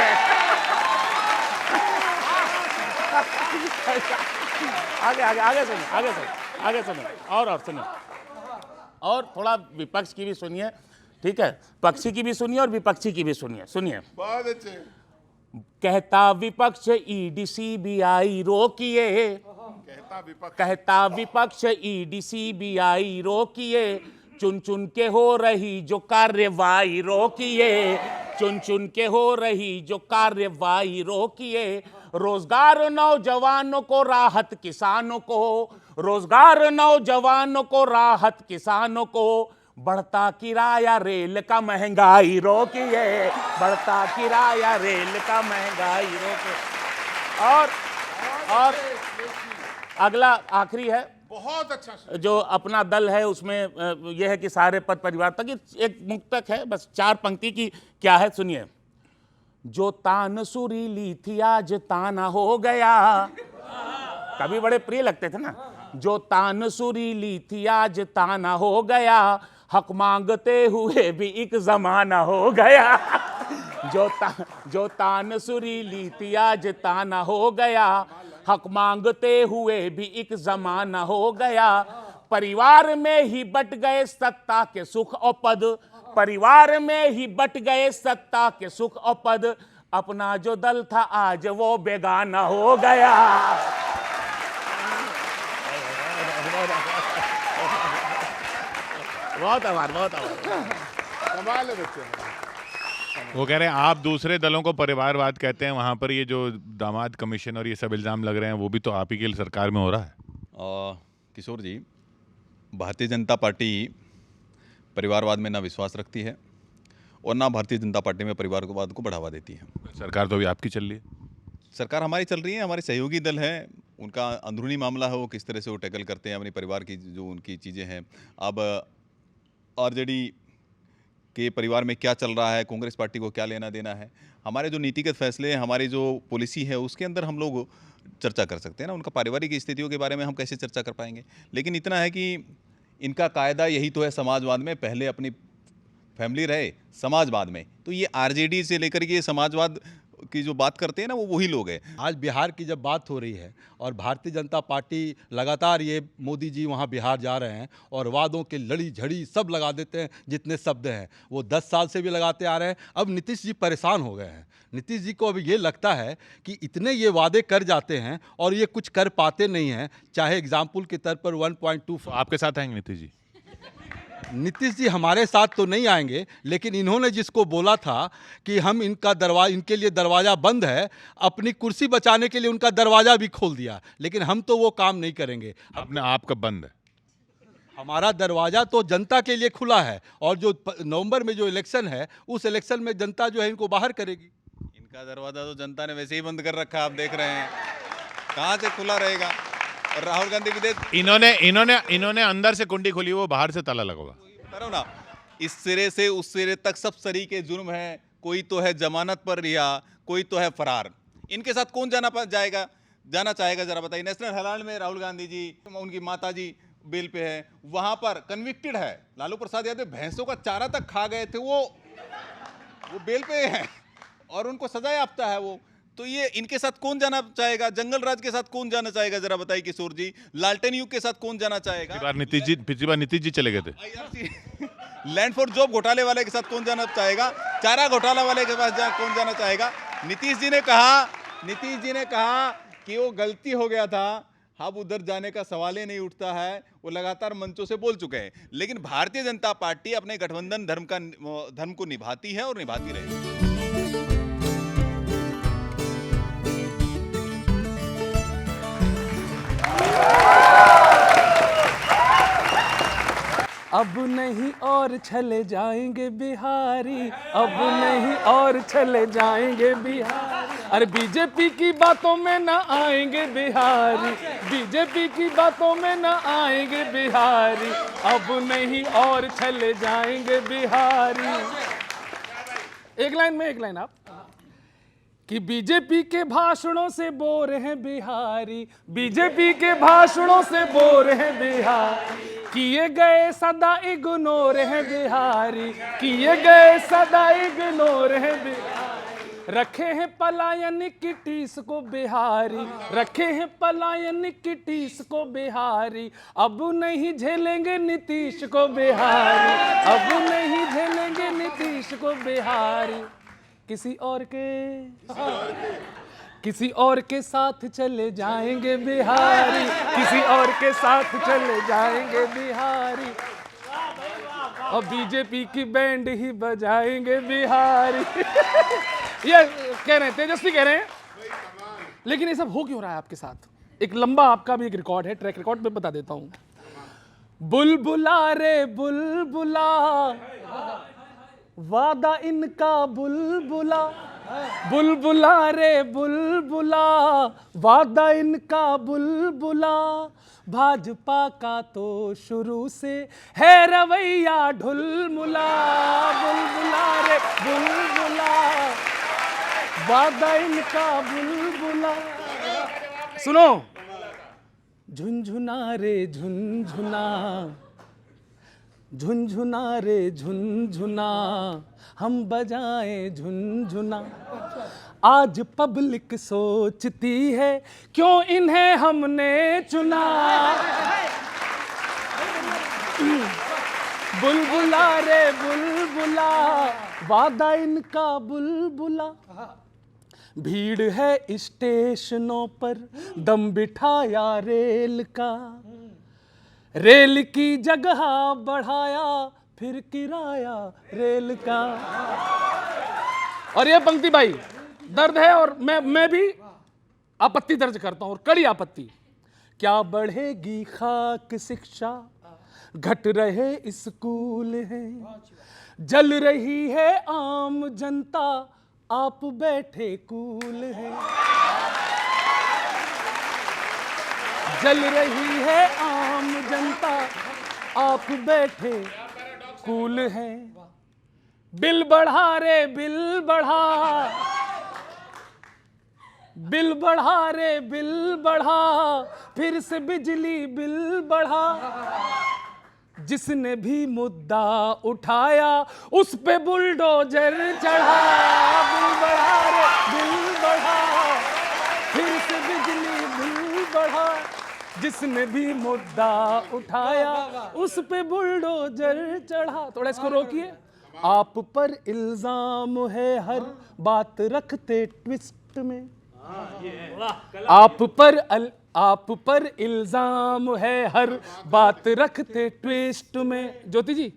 आगे आगे आगे सुनिए, आगे सुनिए, आगे सुनिए, और सुनिए, और थोड़ा विपक्ष की भी सुनिए, ठीक है, पक्षी की भी सुनिए और विपक्षी की भी सुनिए। सुनिए, बहुत अच्छे। कहता विपक्ष ईडी सीबीआई रोकिए, कहता विपक्ष ईडी सीबीआई रोकिए, चुन चुन के हो रही जो कार्यवाही रोकिए, चुन चुन के हो रही जो कार्यवाही रोकिए, रोजगार नौजवानों को राहत किसानों को, रोजगार नौजवानों को राहत किसानों को, बढ़ता किराया रेल का महंगाई रोकिए, बढ़ता किराया रेल का महंगाई रोकिए। और अगला आखिरी है, बहुत अच्छा। जो अपना दल है उसमें यह है कि सारे पद परिवार तक, एक मुक्तक है, बस 4 पंक्ति की, क्या है सुनिए। जो तान सुरीली थी आज ताना हो गया, कभी बड़े प्रिय लगते थे ना, जो तान सुरीली थी आज ताना हो गया, हक मांगते हुए भी एक जमाना हो गया। जो तान सुरीली थी आज ताना हो गया, हक मांगते हुए भी एक जमाना हो गया, परिवार में ही बट गए सत्ता के सुख और पद, परिवार में ही बट गए सत्ता के सुख और पद, अपना जो दल था आज वो बेगाना हो गया। बहुत आभार, बहुत आभार। कमाल है बच्चे। वो कह रहे हैं आप दूसरे दलों को परिवारवाद कहते हैं, वहां पर ये जो दामाद कमीशन और ये सब इल्जाम लग रहे हैं वो भी तो आप ही की सरकार में हो रहा है। किशोर जी, भारतीय जनता पार्टी परिवारवाद में ना विश्वास रखती है और ना भारतीय जनता पार्टी में परिवारवाद को बढ़ावा देती है। सरकार तो अभी आपकी चल रही है। सरकार हमारी चल रही है, हमारे सहयोगी दल है, उनका अंदरूनी मामला है, वो किस तरह से वो टैकल करते हैं अपने परिवार की जो उनकी चीज़ें हैं। अब आरजेडी के परिवार में क्या चल रहा है, कांग्रेस पार्टी को क्या लेना देना है, हमारे जो नीतिगत फैसले हैं, हमारी जो पॉलिसी है उसके अंदर हम लोग चर्चा कर सकते हैं ना। उनका पारिवारिक स्थितियों के बारे में हम कैसे चर्चा कर पाएंगे। लेकिन इतना है कि इनका कायदा यही तो है समाजवाद में, पहले अपनी फैमिली रहे समाजवाद में, तो ये आरजेडी से लेकर के समाजवाद की जो बात करते हैं ना वो वही लोग हैं। आज बिहार की जब बात हो रही है और भारतीय जनता पार्टी लगातार, ये मोदी जी वहाँ बिहार जा रहे हैं और वादों के लड़ी झड़ी सब लगा देते हैं, जितने शब्द हैं वो 10 साल से भी लगाते आ रहे हैं। अब नीतीश जी परेशान हो गए हैं। नीतीश जी को अब ये लगता है कि इतने ये वादे कर जाते हैं और ये कुछ कर पाते नहीं हैं। चाहे एग्जाम्पल के तौर पर 1.25 आपके साथ आएंगे नीतीश जी? नीतीश जी हमारे साथ तो नहीं आएंगे, लेकिन इन्होंने जिसको बोला था कि हम इनके लिए दरवाज़ा बंद है, अपनी कुर्सी बचाने के लिए उनका दरवाज़ा भी खोल दिया, लेकिन हम तो वो काम नहीं करेंगे। अपने आप का बंद है। हमारा दरवाज़ा तो जनता के लिए खुला है और जो नवंबर में जो इलेक्शन है उस इलेक्शन में जनता जो है इनको बाहर करेगी। इनका दरवाज़ा तो जनता ने वैसे ही बंद कर रखा है, आप देख रहे हैं, कहाँ से खुला रहेगा। और राहुल गांधी विदेश, इन्होंने अंदर से कुंडी खोली, वो बाहर से ताला लगा हुआ। बता रहा हूं ना, इस सिरे से उस सिरे तक सब सरीके जुर्म है। कोई तो है जमानत पर रिहा, कोई तो है फरार। इनके साथ कौन जाना चाहेगा जरा बताइए। नेशनल हेराल्ड में राहुल गांधी जी, उनकी माता जी बेल पे है, वहां पर कन्विक्टेड है। लालू प्रसाद यादव भैंसों का चारा तक खा गए थे, वो बेल पे है और उनको सजा याफ्ता है वो। तो ये इनके साथ कौन जाना चाहेगा? जंगल राज के साथ कौन जाना चाहेगा जरा बताइए किशोर जी। लालटेन युग के साथ कौन जाना चाहेगा? पिछली बार नीतीश जी चले गए थे। लैंड फॉर जॉब घोटाले वाले के साथ कौन जाना चाहेगा? चारा घोटाला वाले के पास कौन जाना चाहेगा? नीतीश जी ने कहा कि वो गलती हो गया था, अब उधर जाने का सवाल ही नहीं उठता है। वो लगातार मंचों से बोल चुके हैं। लेकिन भारतीय जनता पार्टी अपने गठबंधन धर्म को निभाती है और निभाती रहेगी। अब नहीं और चले जाएंगे बिहारी, अब नहीं और चले जाएंगे बिहारी। अरे बीजेपी की बातों में ना आएंगे बिहारी, बीजेपी की बातों में ना आएंगे बिहारी, अब नहीं और चले जाएंगे बिहारी। एक लाइन आप। कि बीजेपी के भाषणों से बोर हैं बिहारी, बीजेपी के भाषणों से बोर हैं बिहारी, किए गए सदा इग्नोर हैं बिहारी, किए गए सदा इग्नोर हैं बिहारी, रखे हैं पलायन की टीस को बिहारी, रखे हैं पलायन की टीस को बिहारी, अब नहीं झेलेंगे नीतीश को बिहारी, अब नहीं झेलेंगे नीतीश को बिहारी, किसी और के साथ चले जाएंगे बिहारी, किसी और के साथ चले जाएंगे बिहारी, और बीजेपी की बैंड ही बजाएंगे बिहारी। ये कह रहे हैं, तेजस्वी कह रहे हैं। लेकिन ये सब हो क्यों रहा है आपके साथ? एक लंबा आपका भी एक रिकॉर्ड है, ट्रैक रिकॉर्ड में बता देता हूं। बुलबुला रे बुलबुला, वादा इनका बुलबुला, बुलबुला रे बुलबुला, वादा इनका बुलबुला, भाजपा का तो शुरू से है रवैया ढुलमुला, बुलबुला रे बुलबुला, वादा इनका बुलबुला। सुनो, झुनझुना रे झुनझुना, झुनझुना रे झुनझुना, हम बजाएं झुनझुना, आज पब्लिक सोचती है क्यों इन्हें हमने चुना, बुलबुला रे बुलबुला, वादा इनका बुलबुला, भीड़ है स्टेशनों पर दम बिठाया रेल का, रेल की जगह बढ़ाया फिर किराया रेल का। और ये पंक्ति भाई दर्द है, और मैं भी आपत्ति दर्ज करता हूं, और कड़ी आपत्ति। क्या बढ़ेगी खाक शिक्षा, घट रहे स्कूल हैं, जल रही है आम जनता, आप बैठे कूल हैं, जल रही है आम जनता, आप बैठे कूल हैं, बिल बढ़ा रे बिल बढ़ा, बिल बढ़ा रे बिल बढ़ा, फिर से बिजली बिल बढ़ा, जिसने भी मुद्दा उठाया उस पे बुलडोजर चढ़ा, बिल बढ़ा रे बिल बढ़ा, फिर से बिजली बिल बढ़ा, जिसने भी मुद्दा उठाया उस पे बुलडोजर चढ़ा। थोड़ा इसको रोकिए। आप पर इल्जाम है हर बात रखते ट्विस्ट में, आप पर इल्जाम है हर बात रखते ट्विस्ट में। ज्योति जी,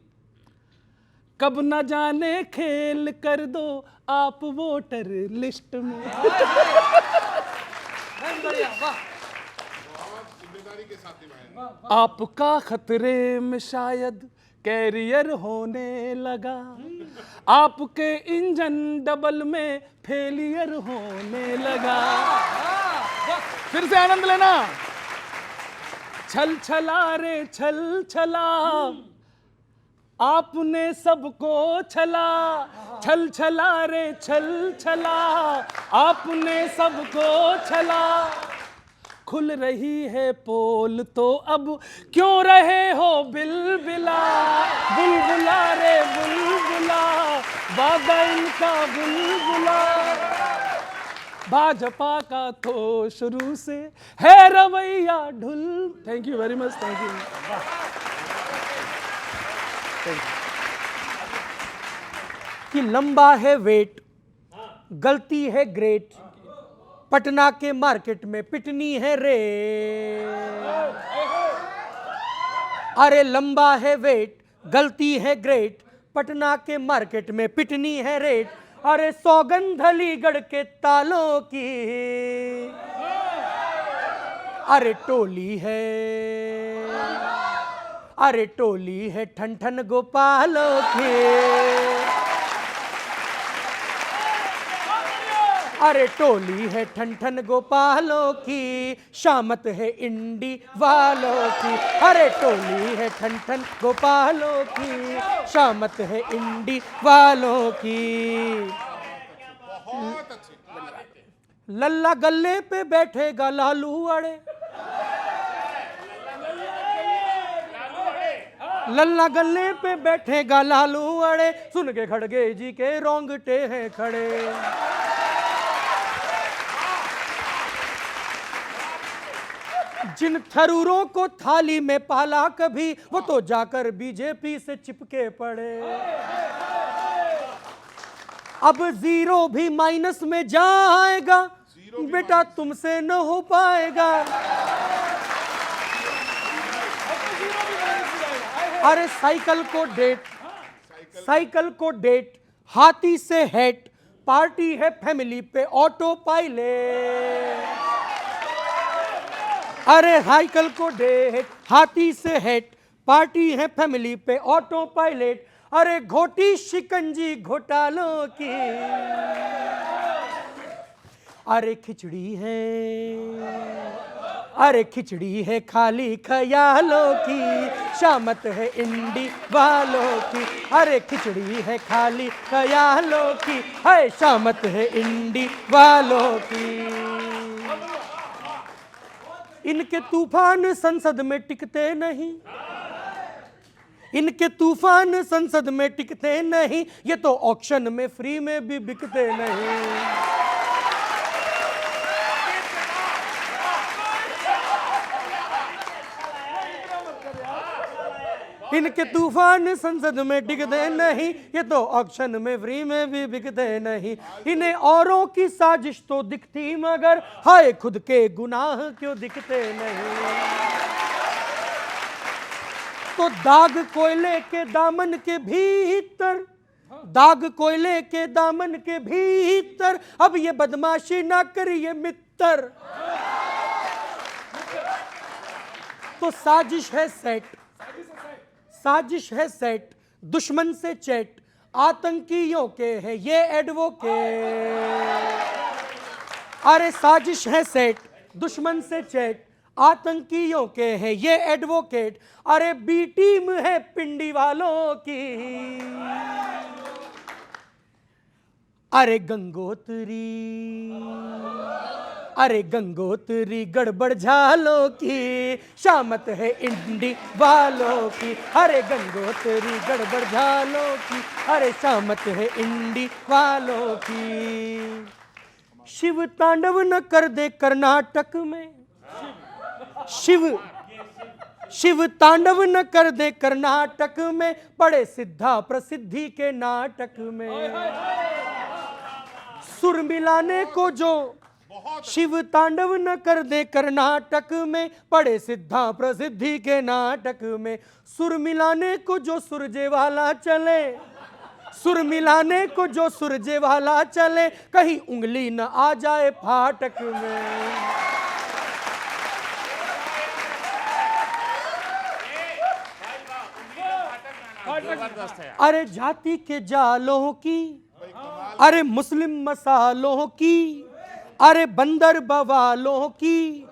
कब न जाने खेल कर दो आप वोटर लिस्ट में। आपका खतरे में शायद कैरियर होने लगा, आपके इंजन डबल में फेलियर होने लगा। फिर से आनंद लेना। छल छला रे छल छला, आपने सबको छला, छल छला रे छल छला, आपने सबको छला। खुल रही है पोल तो अब क्यों रहे हो बिलबिला, बुलबुला रे बुलबुला, वादा इनका बुलबुला। भाजपा का तो शुरू से है रवैया Dhull. Thank you very much, thank you. कि लंबा है वेट, गलती है ग्रेट, पटना के मार्केट में पिटनी है रेट। अरे लंबा है वेट, गलती है ग्रेट, पटना के मार्केट में पिटनी है रेट। अरे सौगंध अलीगढ़ के तालों की, अरे टोली है, अरे टोली है ठन ठन गोपालों की। अरे टोली है ठन ठन गोपालों की, शामत है इंडी वालों की। अरे टोली है ठन ठन गोपालों की, शामत है इंडी वालों की। बहुत अच्छा। लल्ला गल्ले पे बैठेगा लालू अड़े, लल्ला गल्ले पे बैठेगा लालू अड़े, सुन के खड़गे जी के रोंगटे हैं खड़े। जिन थरूरों को थाली में पाला कभी, वो तो जाकर बीजेपी से चिपके पड़े। अब जीरो भी माइनस में जाएगा, बेटा तुमसे न हो पाएगा। अरे साइकिल को डेट हाथी से हेट, पार्टी है फैमिली पे ऑटो पायलट। अरे साइकिल को डेट हाथी से हेट, पार्टी है फैमिली पे ऑटो पायलट। अरे घोटी शिकंजी घोटालों की, अरे खिचड़ी है, अरे खिचड़ी है खाली ख्यालों की, शामत है इंडी वालों की। अरे खिचड़ी है खाली ख्यालों की, है शामत है इंडी वालों की। इनके तूफान संसद में टिकते नहीं, इनके तूफान संसद में टिकते नहीं, ये तो ऑक्शन में फ्री में भी बिकते नहीं। इनके तूफान संसद में टिकते नहीं, ये तो ऑक्शन में फ्री में भी बिकते नहीं। इन्हें औरों की साजिश तो दिखती मगर, हाय खुद के गुनाह क्यों दिखते नहीं। तो दाग कोयले के दामन के भीतर, दाग कोयले के दामन के भीतर, अब ये बदमाशी ना करिए मित्र। तो साजिश है सेट, साजिश है सेट, दुश्मन से चैट, आतंकियों के हैं ये एडवोकेट। अरे साजिश है सेट, दुश्मन से चैट, आतंकियों के हैं ये एडवोकेट। अरे बी टीम है पिंडी वालों की, अरे गंगोत्री, अरे गंगोत्री गड़बड़ झालों की, शामत है इंडी वालों की। अरे गंगोत्री गड़बड़ झालों की, अरे शामत है इंडी वालों की। शिव तांडव न कर दे कर्नाटक में, शिव तांडव न कर दे कर्नाटक में, पड़े सिद्धा प्रसिद्धि के नाटक में। सुर मिलाने को जो शिव तांडव न कर दे कर्नाटक में, पड़े सिद्धा प्रसिद्धि के नाटक में। सुर मिलाने को जो सुरजे वाला चले, सुर मिलाने को जो सुरजे वाला चले, कहीं उंगली न आ जाए फाटक में। अरे जाति के जालों की, अरे मुस्लिम मसालों की, अरे बंदर बवालों की,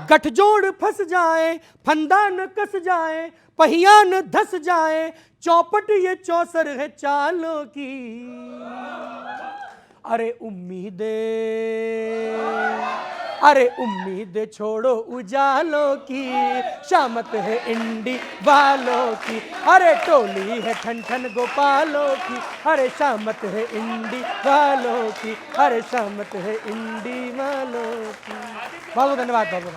गठजोड़ फंस जाए, फंदा न कस जाए, पहिया न धस जाए, चौपट ये चौसर है चालों की। अरे उम्मीदें, अरे उम्मीदें छोड़ो उजालों की, शामत है इंडी वालों की। अरे टोली है ठन ठन गोपालों की, अरे शामत है इंडी वालों की, अरे शामत है इंडी वालों की। बहुत बहुत धन्यवाद, बहुत बहुत।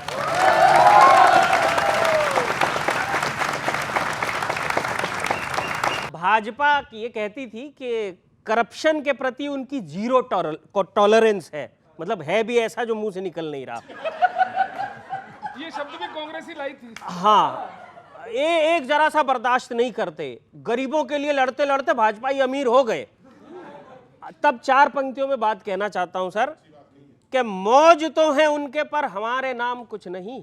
भाजपा ये कहती थी कि करप्शन के प्रति उनकी जीरो टॉलरेंस है, मतलब है भी ऐसा जो मुंह से निकल नहीं रहा। ये शब्द भी कांग्रेस ही लाई थी। हाँ, ये एक जरा सा बर्दाश्त नहीं करते। गरीबों के लिए लड़ते लड़ते भाजपाई अमीर हो गए। तब चार पंक्तियों में बात कहना चाहता हूं सर, कि मौज तो है उनके पर हमारे नाम कुछ नहीं,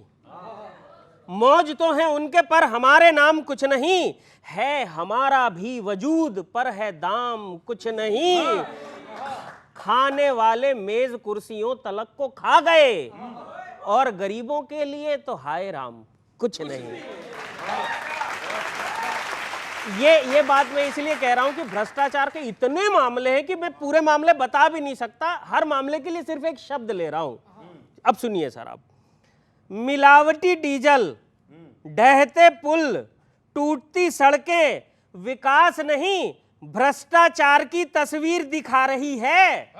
मौज तो है उनके पर हमारे नाम कुछ नहीं, है हमारा भी वजूद पर है दाम कुछ नहीं। खाने वाले मेज कुर्सियों तलक को खा गए, और गरीबों के लिए तो हाय राम कुछ नहीं। ये बात मैं इसलिए कह रहा हूं कि भ्रष्टाचार के इतने मामले हैं कि मैं पूरे मामले बता भी नहीं सकता, हर मामले के लिए सिर्फ एक शब्द ले रहा हूं। अब सुनिए सर, आप मिलावटी डीजल, ढहते पुल, टूटती सड़कें विकास नहीं भ्रष्टाचार की तस्वीर दिखा रही है।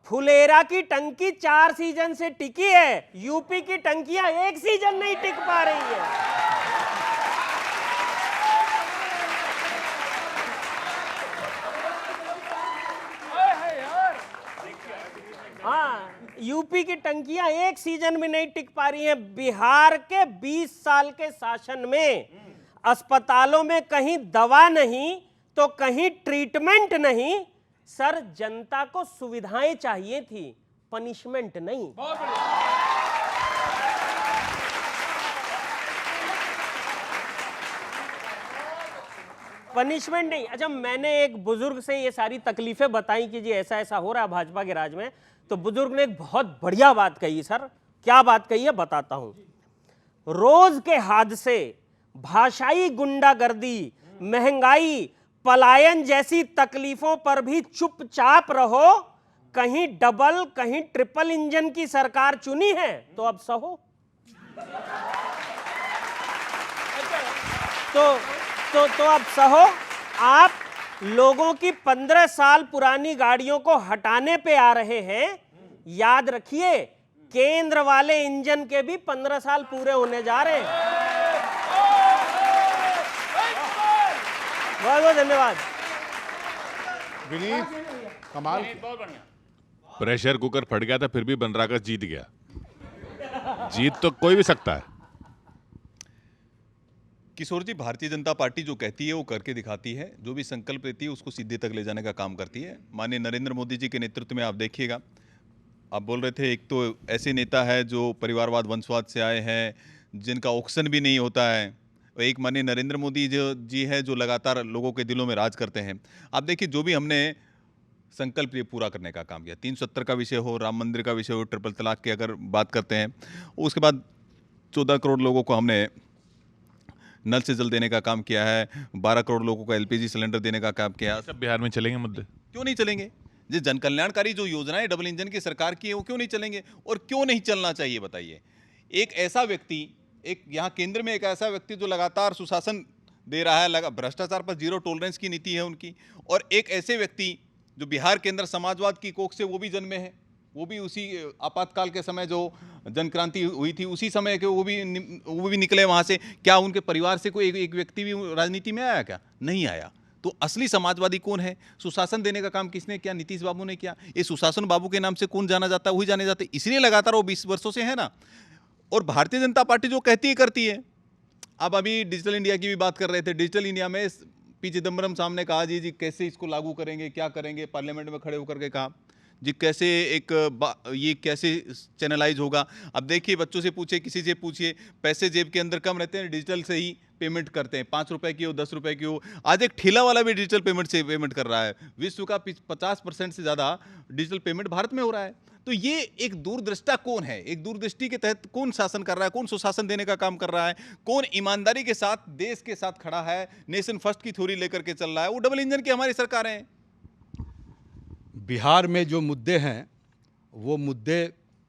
फुलेरा की टंकी 4 सीजन से टिकी है, यूपी की टंकियां 1 सीजन नहीं टिक पा रही है। हाँ, यूपी की टंकियां 1 सीजन में नहीं टिक पा रही हैं। बिहार के 20 साल के शासन में अस्पतालों में कहीं दवा नहीं तो कहीं ट्रीटमेंट नहीं। सर, जनता को सुविधाएं चाहिए थी, पनिशमेंट नहीं। पनिशमेंट नहीं। अच्छा, मैंने एक बुजुर्ग से ये सारी तकलीफें बताई कि जी ऐसा ऐसा हो रहा है भाजपा के राज में, तो बुजुर्ग ने एक बहुत बढ़िया बात कही। सर, क्या बात कही है बताता हूं। रोज के हादसे, भाषाई गुंडागर्दी, महंगाई, पलायन जैसी तकलीफों पर भी चुपचाप रहो। कहीं डबल कहीं ट्रिपल इंजन की सरकार चुनी है तो अब सहो। तो अब सहो। आप लोगों की 15 साल पुरानी गाड़ियों को हटाने पे आ रहे हैं। याद रखिए, केंद्र वाले इंजन के भी 15 साल पूरे होने जा रहे हैं। बहुत बहुत धन्यवाद। विनीत, कमाल। प्रेशर कुकर फट गया था फिर भी बनराकस जीत गया। जीत तो कोई भी सकता है। किशोर जी, भारतीय जनता पार्टी जो कहती है वो करके दिखाती है, जो भी संकल्प लेती है उसको सीधे तक ले जाने का काम करती है। माननीय नरेंद्र मोदी जी के नेतृत्व में आप देखिएगा, आप बोल रहे थे एक तो ऐसे नेता है जो परिवारवाद वंशवाद से आए हैं, जिनका ऑक्शन भी नहीं होता है। एक माननीय नरेंद्र मोदी जी है जो लगातार लोगों के दिलों में राज करते हैं। आप देखिए, जो भी हमने संकल्प ये पूरा करने का काम किया, 370 का विषय हो, राम मंदिर का विषय हो, ट्रिपल तलाक की अगर बात करते हैं, उसके बाद 14 करोड़ लोगों को हमने नल से जल देने का काम किया है, 12 करोड़ लोगों को LPG सिलेंडर देने का काम किया। सब बिहार में चलेंगे मुद्दे? क्यों नहीं चलेंगे? जो जन कल्याणकारी जो योजनाएं डबल इंजन की सरकार की है वो क्यों नहीं चलेंगे? और क्यों नहीं चलना चाहिए बताइए? एक ऐसा व्यक्ति, एक यहाँ केंद्र में एक ऐसा व्यक्ति जो लगातार सुशासन दे रहा है, भ्रष्टाचार पर 0 टॉलरेंस की नीति है उनकी, और एक ऐसे व्यक्ति जो बिहार के अंदर समाजवाद की कोख से वो भी जन्मे हैं, वो भी उसी आपातकाल के समय जो जन क्रांति हुई थी उसी समय के वो भी निकले वहाँ से। क्या उनके परिवार से कोई एक व्यक्ति भी राजनीति में आया? क्या नहीं आया। तो असली समाजवादी कौन है? सुशासन देने का काम किसने किया? नीतीश बाबू ने किया। ये सुशासन बाबू के नाम से कौन जाना जाता है? वही जाने जाते, इसलिए लगातार वो 20 वर्षों से है ना। और भारतीय जनता पार्टी जो कहती है करती है। अब अभी डिजिटल इंडिया की भी बात कर रहे थे। डिजिटल इंडिया में पी चिदम्बरम साहब ने कहा जी कैसे इसको लागू करेंगे, क्या करेंगे, पार्लियामेंट में खड़े होकर के कहा जी कैसे ये कैसे चैनलाइज होगा। अब देखिए, बच्चों से पूछिए, किसी से पूछिए, पैसे जेब के अंदर कम रहते हैं, डिजिटल से ही पेमेंट करते हैं, 5 रुपए की हो, 10 रुपए की हो। आज एक ठेला वाला भी डिजिटल पेमेंट से पेमेंट कर रहा है। विश्व का 50% से ज़्यादा डिजिटल पेमेंट भारत में हो रहा है। तो ये एक दूरदृष्टा कौन है? एक दूरदृष्टि के तहत कौन शासन कर रहा है? कौन सुशासन देने का काम कर रहा है? कौन ईमानदारी के साथ देश के साथ खड़ा है, नेशन फर्स्ट की थ्योरी लेकर के चल रहा है? वो डबल इंजन की हमारी सरकारें हैं। बिहार में जो मुद्दे हैं वो मुद्दे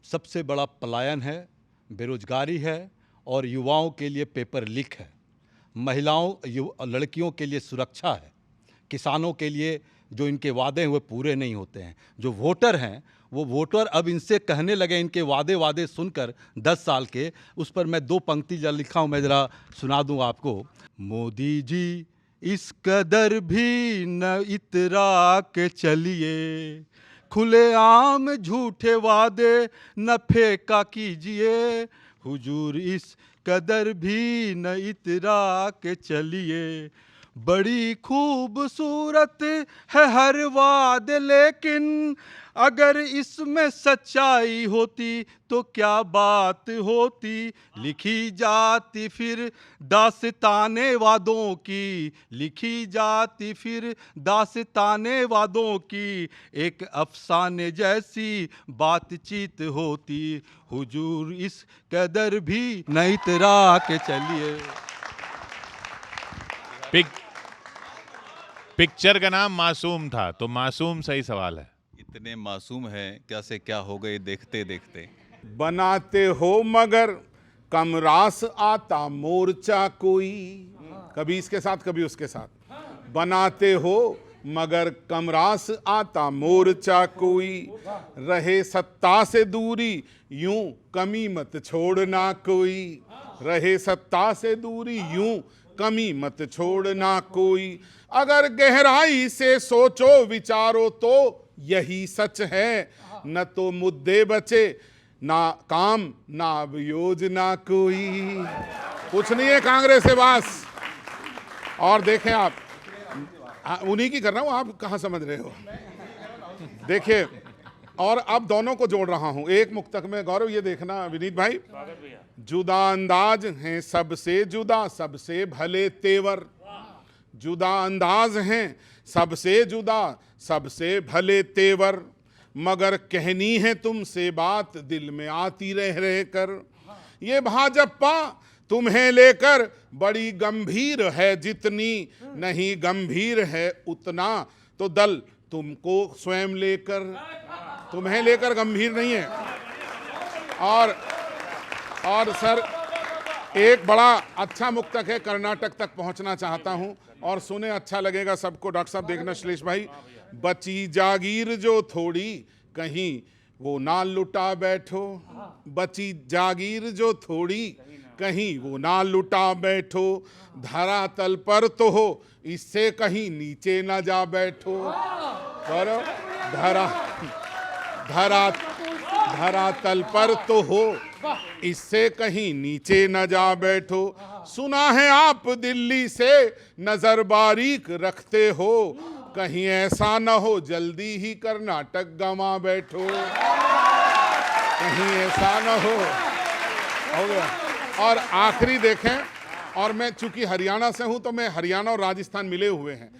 सबसे बड़ा पलायन है, बेरोजगारी है और युवाओं के लिए पेपर लीक है। महिलाओं लड़कियों के लिए सुरक्षा है। किसानों के लिए जो इनके वादे हुए पूरे नहीं होते हैं। जो वोटर हैं वो वोटर अब इनसे कहने लगे, इनके वादे सुनकर 10 साल के, उस पर मैं 2 पंक्ति जरा लिखा हूँ, मैं ज़रा सुना दूँ आपको। मोदी जी इस कदर भी न इतरा के चलिए, खुलेआम झूठे वादे न फेंका कीजिए, हुजूर इस कदर भी न इतरा के चलिए। बड़ी खूबसूरत है हर वादे लेकिन अगर इसमें सच्चाई होती तो क्या बात होती। लिखी जाती फिर दास्ताने वादों की, लिखी जाती फिर दास्ताने वादों की, एक अफसाने जैसी बातचीत होती। हुजूर इस कदर भी न इतरा के चलिए। पिक्चर का नाम मासूम था, तो मासूम सही सवाल है। इतने मासूम है क्या से क्या हो गए देखते देखते। बनाते हो मगर कम रास आता मोर्चा कोई, कभी इसके साथ कभी उसके साथ। बनाते हो मगर कम रास आता मोर्चा कोई, रहे सत्ता से दूरी यूं कमी मत छोड़ना कोई, रहे सत्ता से दूरी यूं कमी मत छोड़ना कोई। अगर गहराई से सोचो विचारो तो यही सच है, न तो मुद्दे बचे ना काम ना अब योजना कोई। कुछ नहीं है कांग्रेस से बस। और देखें आप, उन्हीं की कर रहा हूं, आप कहां समझ रहे हो। देखिए, और अब दोनों को जोड़ रहा हूं एक मुक्तक में। गौरव ये देखना विनीत भाई, जुदा अंदाज हैं सबसे जुदा सबसे भले तेवर, जुदा अंदाज हैं सबसे जुदा सबसे भले तेवर, मगर कहनी है तुमसे बात दिल में आती रह रह कर। ये भाजपा तुम्हें लेकर बड़ी गंभीर है, जितनी नहीं गंभीर है उतना तो दल तुमको स्वयं लेकर, तुम्हें लेकर गंभीर नहीं है। और सर एक बड़ा अच्छा मुक्तक है, कर्नाटक तक पहुंचना चाहता हूं और सुने, अच्छा लगेगा सबको। डॉक्टर साहब देखना श्लेष भाई, बची जागीर जो थोड़ी कहीं वो ना लुटा बैठो, बची जागीर जो थोड़ी कहीं वो ना लुटा बैठो, धरातल पर तो हो इससे कहीं नीचे ना जा बैठो। करो धरातल पर तो हो इससे कहीं नीचे न जा बैठो। सुना है आप दिल्ली से नजर बारीक रखते हो, कहीं ऐसा न हो जल्दी ही कर्नाटक गंवा बैठो, कहीं ऐसा न हो गया। और आखिरी देखें, और मैं चूंकि हरियाणा से हूं तो मैं हरियाणा और राजस्थान मिले हुए हैं,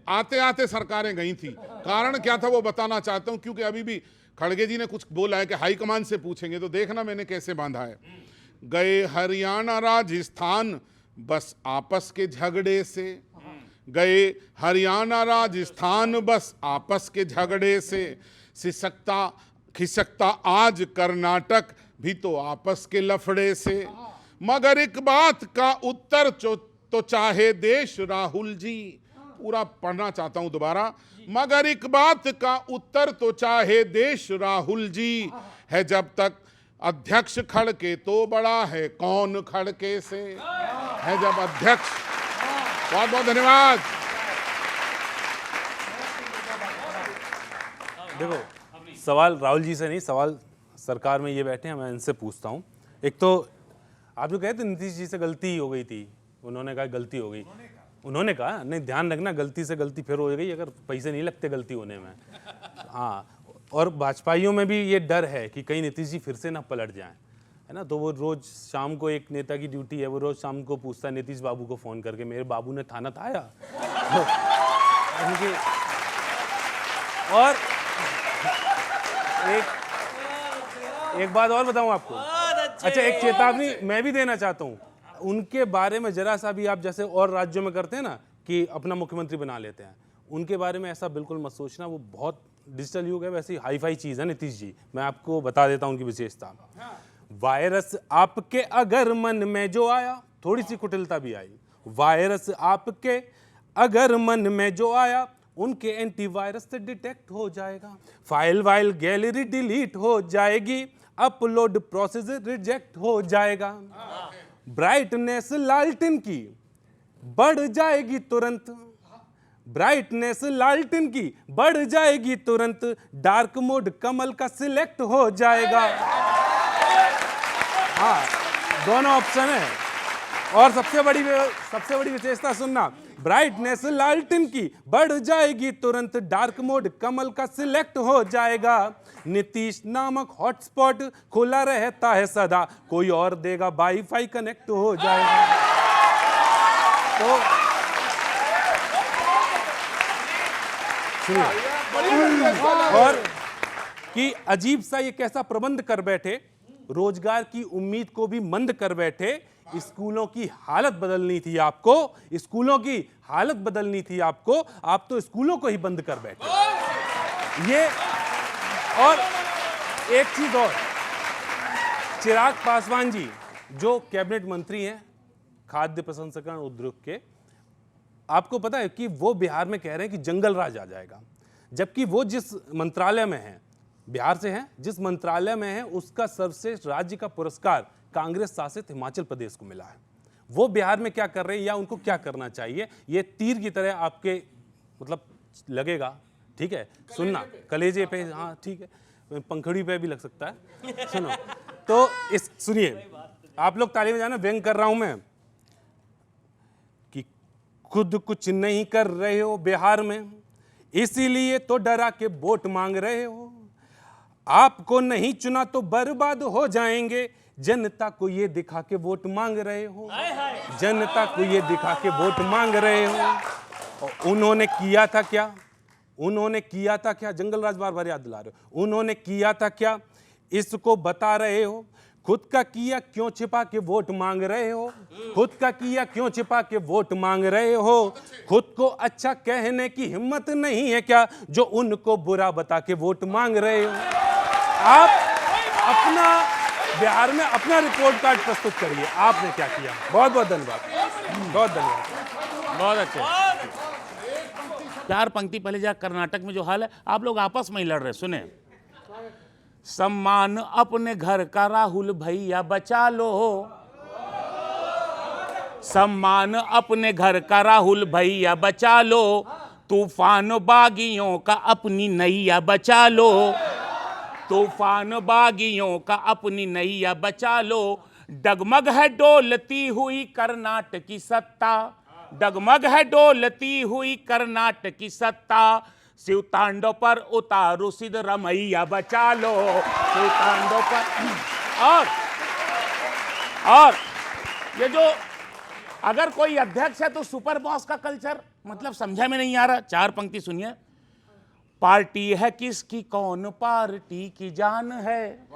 आते आते सरकारें गई थी। कारण क्या था वो बताना चाहता हूं, क्योंकि अभी भी खड़गे जी ने कुछ बोला है कि हाईकमान से पूछेंगे, तो देखना मैंने कैसे बांधा है। गए हरियाणा राजस्थान बस आपस के झगड़े से, गए हरियाणा राजस्थान बस आपस के झगड़े से, खिसकता आज कर्नाटक भी तो आपस के लफड़े से। मगर एक बात का उत्तर तो चाहे देश राहुल जी, पूरा पढ़ना चाहता हूं दोबारा, मगर एक बात का उत्तर तो चाहे देश राहुल जी, है जब तक अध्यक्ष खड़के तो बड़ा है कौन खड़के से, है जब अध्यक्ष। बहुत बहुत धन्यवाद। देखो, सवाल राहुल जी से नहीं, सवाल सरकार में ये बैठे हैं, मैं इनसे पूछता हूँ। एक तो आप जो कहते नीतीश जी से गलती हो गई थी, उन्होंने कहा गलती हो गई, उन्होंने कहा नहीं, ध्यान रखना गलती से गलती फिर हो गई अगर पैसे नहीं लगते गलती होने में। हाँ, और भाजपाइयों में भी ये डर है कि कहीं नीतीश जी फिर से ना पलट जाएं, है ना। तो वो रोज शाम को, एक नेता की ड्यूटी है, वो रोज शाम को पूछता है नीतीश बाबू को फ़ोन करके, मेरे बाबू ने थाना था आया। और एक बात और बताऊं आपको, अच्छा एक चेतावनी मैं भी देना चाहता हूं, उनके बारे में जरा सा भी आप जैसे और राज्यों में करते हैं ना कि अपना मुख्यमंत्री बना लेते हैं, उनके बारे में ऐसा बिल्कुल मत सोचना। वो बहुत डिजिटल युग है, वैसी हाई फाई चीज़ है नीतीश जी। मैं आपको बता देता हूं उनकी विशेषता। वायरस आपके अगर मन में जो आया, थोड़ी सी कुटिलता भी आई, वायरस आपके अगर मन में जो आया उनके एंटीवायरस से डिटेक्ट हो जाएगा, फाइल वाइल गैलरी डिलीट हो जाएगी, अपलोड प्रोसेस रिजेक्ट हो जाएगा, ब्राइटनेस लालटेन की बढ़ जाएगी तुरंत, ब्राइटनेस लालटेन की बढ़ जाएगी तुरंत, डार्क मोड कमल का सिलेक्ट हो जाएगा। हाँ, दोनों ऑप्शन है। और सबसे बड़ी विशेषता सुनना, ब्राइटनेस लालटेन की बढ़ जाएगी तुरंत, डार्क मोड कमल का सिलेक्ट हो जाएगा, नीतीश नामक हॉटस्पॉट खुला रहता है सदा, कोई और देगा वाईफाई कनेक्ट हो जाएगा। तो और कि अजीब सा ये कैसा प्रबंध कर बैठे, रोजगार की उम्मीद को भी मंद कर बैठे, स्कूलों की हालत बदलनी थी आपको, स्कूलों की हालत बदलनी थी आपको। आप तो स्कूलों को ही बंद कर बैठे। ये और एक चीज और, चिराग पासवान जी जो कैबिनेट मंत्री हैं खाद्य प्रसंस्करण उद्योग के, आपको पता है कि वो बिहार में कह रहे हैं कि जंगल राज आ जाएगा, जबकि वो जिस मंत्रालय में हैं, बिहार से हैं, जिस मंत्रालय में है उसका सर्वश्रेष्ठ राज्य का पुरस्कार कांग्रेस शासित हिमाचल प्रदेश को मिला है। वो बिहार में क्या कर रहे हैं या उनको क्या करना चाहिए, ये तीर की तरह आपके मतलब लगेगा, ठीक है, सुनना कलेजे पे, हाँ ठीक है, पंखड़ी पे भी लग सकता है। सुनो तो इस सुनिए, आप लोग ताली बजाना, व्यंग कर रहा हूं मैं कि खुद कुछ नहीं कर रहे हो बिहार में, इसीलिए तो डरा के वोट मांग रहे हो। आपको नहीं चुना तो बर्बाद हो जाएंगे, जनता को ये दिखा के वोट मांग रहे हो, जनता को ये दिखा के वोट मांग रहे हो। और उन्होंने किया था क्या, उन्होंने किया था क्या, जंगल राज बार बार याद दिला रहे हो, उन्होंने किया था क्या इसको बता रहे हो। खुद का किया क्यों छिपा के वोट मांग रहे हो, खुद का किया क्यों छिपा के वोट मांग रहे हो। खुद को अच्छा कहने की हिम्मत नहीं है क्या, जो उनको बुरा बता के वोट मांग रहे हो। आप अपना बिहार में अपना रिपोर्ट कार्ड प्रस्तुत करिए, आपने क्या किया। बहुत बहुत धन्यवाद, बहुत धन्यवाद, बहुत अच्छे। 4 पंक्ति पहले जा, कर्नाटक में जो हाल है, आप लोग आपस में ही लड़ रहे, सुने। सम्मान अपने घर का राहुल भैया बचा लो, सम्मान अपने घर का राहुल भैया बचा लो, तूफान बागियों का अपनी नैया बचा लो, तूफान बागियों का अपनी नैया बचा लो। डगमग है डोलती हुई कर्नाटक की सत्ता, डगमग है डोलती हुई कर्नाटक की सत्ता, शिव तांडव पर उतारू सिद्ध रमैया बचा लो, शिव तांडव पर। और ये जो अगर कोई अध्यक्ष है तो सुपर बॉस का कल्चर, मतलब समझा में नहीं आ रहा। 4 पंक्ति सुनिए। पार्टी है किसकी, कौन पार्टी की जान है,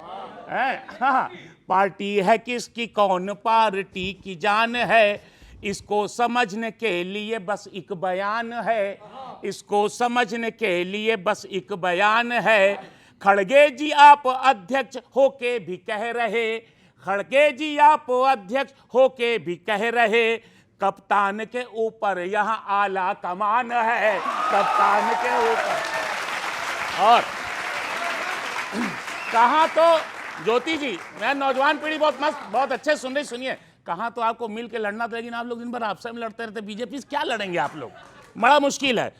हाँ, पार्टी है किसकी, कौन पार्टी की जान है, इसको समझने के लिए बस एक बयान है, इसको समझने के लिए बस एक बयान है। खड़गे जी आप अध्यक्ष होके भी कह रहे, खड़गे जी आप अध्यक्ष होके भी कह रहे, कप्तान के ऊपर यहाँ आला कमान है, कप्तान के ऊपर। और कहाँ तो ज्योति जी, मैं नौजवान पीढ़ी बहुत मस्त, बहुत अच्छे सुन रही, सुनिए। कहाँ तो आपको मिल के लड़ना था, लेकिन आप लोग दिन भर आपसे में लड़ते रहते, बीजेपी से क्या लड़ेंगे आप लोग, बड़ा मुश्किल है।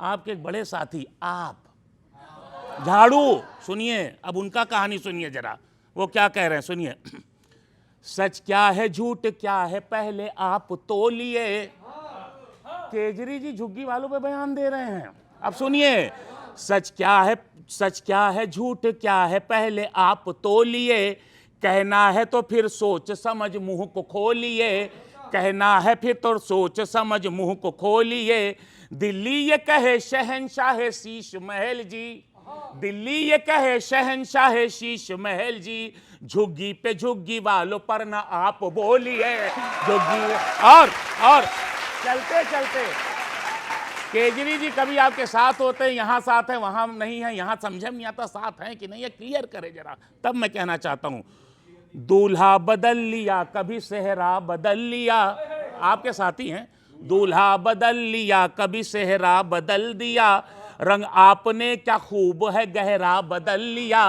आपके एक बड़े साथी आप झाड़ू, सुनिए अब उनका कहानी सुनिए जरा, वो क्या कह रहे हैं सुनिए। सच क्या है झूठ क्या है पहले आप तोलिए, केजरी जी झुग्गी वालों पे बयान दे रहे हैं, अब सुनिए। सच क्या है झूठ क्या है पहले आप तोलिए, कहना है तो फिर सोच समझ मुंह को खोलिए, कहना है फिर तो सोच समझ मुंह को खोलिए। दिल्ली ये कहे शहंशाह शीश महल जी, दिल्ली ये कहे शहंशाह शीश महल जी, झुग्गी पे झुग्गी वालों पर ना आप बोलिए, झुग्गी। और चलते चलते केजरी जी कभी आपके साथ होते हैं, यहाँ साथ है वहाँ नहीं है, यहाँ समझ में नहीं आता साथ है कि नहीं है, क्लियर करे जरा, तब मैं कहना चाहता हूँ। दूल्हा बदल लिया कभी सेहरा बदल लिया, आपके साथी हैं। दूल्हा बदल लिया कभी सेहरा बदल दिया, रंग आपने क्या खूब है गहरा बदल लिया,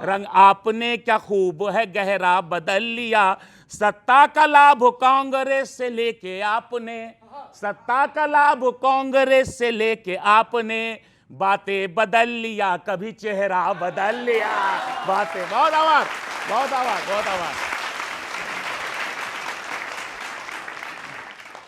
रंग आपने क्या खूब है गहरा बदल लिया। सत्ता का लाभ कांग्रेस से लेके आपने, सत्ता का लाभ कांग्रेस से लेके आपने, बातें बदल लिया कभी चेहरा बदल लिया, बातें। बहुत आवाज, बहुत आवाज, बहुत आवाज।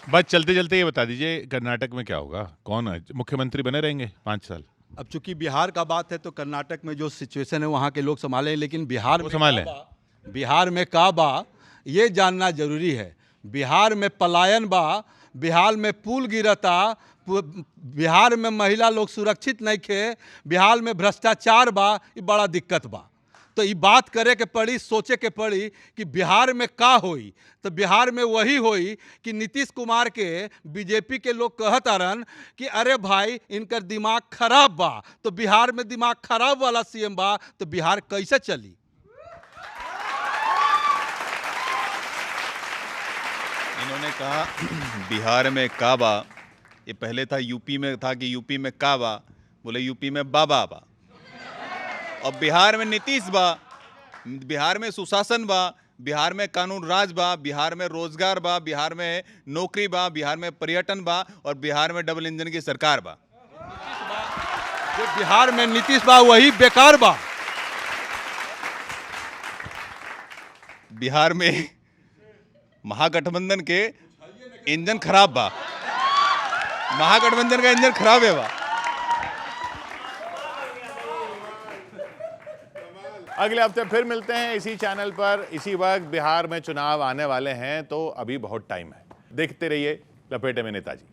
बस चलते चलते ये बता दीजिए कर्नाटक में क्या होगा, कौन मुख्यमंत्री बने रहेंगे 5 साल? अब चूंकि बिहार का बात है तो कर्नाटक में जो सिचुएशन है वहाँ के लोग संभालें, लेकिन बिहार में संभालें, बिहार में का बा ये जानना जरूरी है। बिहार में पलायन बा, बिहार में पुल गिरता, बिहार में महिला लोग सुरक्षित नहीं थे, बिहार में भ्रष्टाचार बा, ये बड़ा दिक्कत बा। तो ये बात करे के पड़ी, सोचे के पड़ी कि बिहार में का होई। तो बिहार में वही होई कि नीतीश कुमार के बीजेपी के लोग कहतारन कि अरे भाई इनकर दिमाग खराब बा, तो बिहार में दिमाग खराब वाला सीएम बा, तो बिहार कैसे चली। इन्होंने कहा बिहार में का बा, ये पहले था यूपी में था कि यूपी में का बा, बोले यूपी में बाबा बा। अब बिहार में नीतीश बा, बिहार में सुशासन बा, बिहार में कानून राज बा, बिहार में रोजगार बा, बिहार में नौकरी बा, बिहार में पर्यटन बा, और बिहार में डबल इंजन की सरकार बा। जो बिहार में नीतीश बा वही बेकार बा। बिहार में महागठबंधन के इंजन खराब बा, महागठबंधन का इंजन खराब है बा। अगले हफ्ते फिर मिलते हैं इसी चैनल पर, इसी वक्त। बिहार में चुनाव आने वाले हैं, तो अभी बहुत टाइम है। देखते रहिए लपेटे में नेताजी।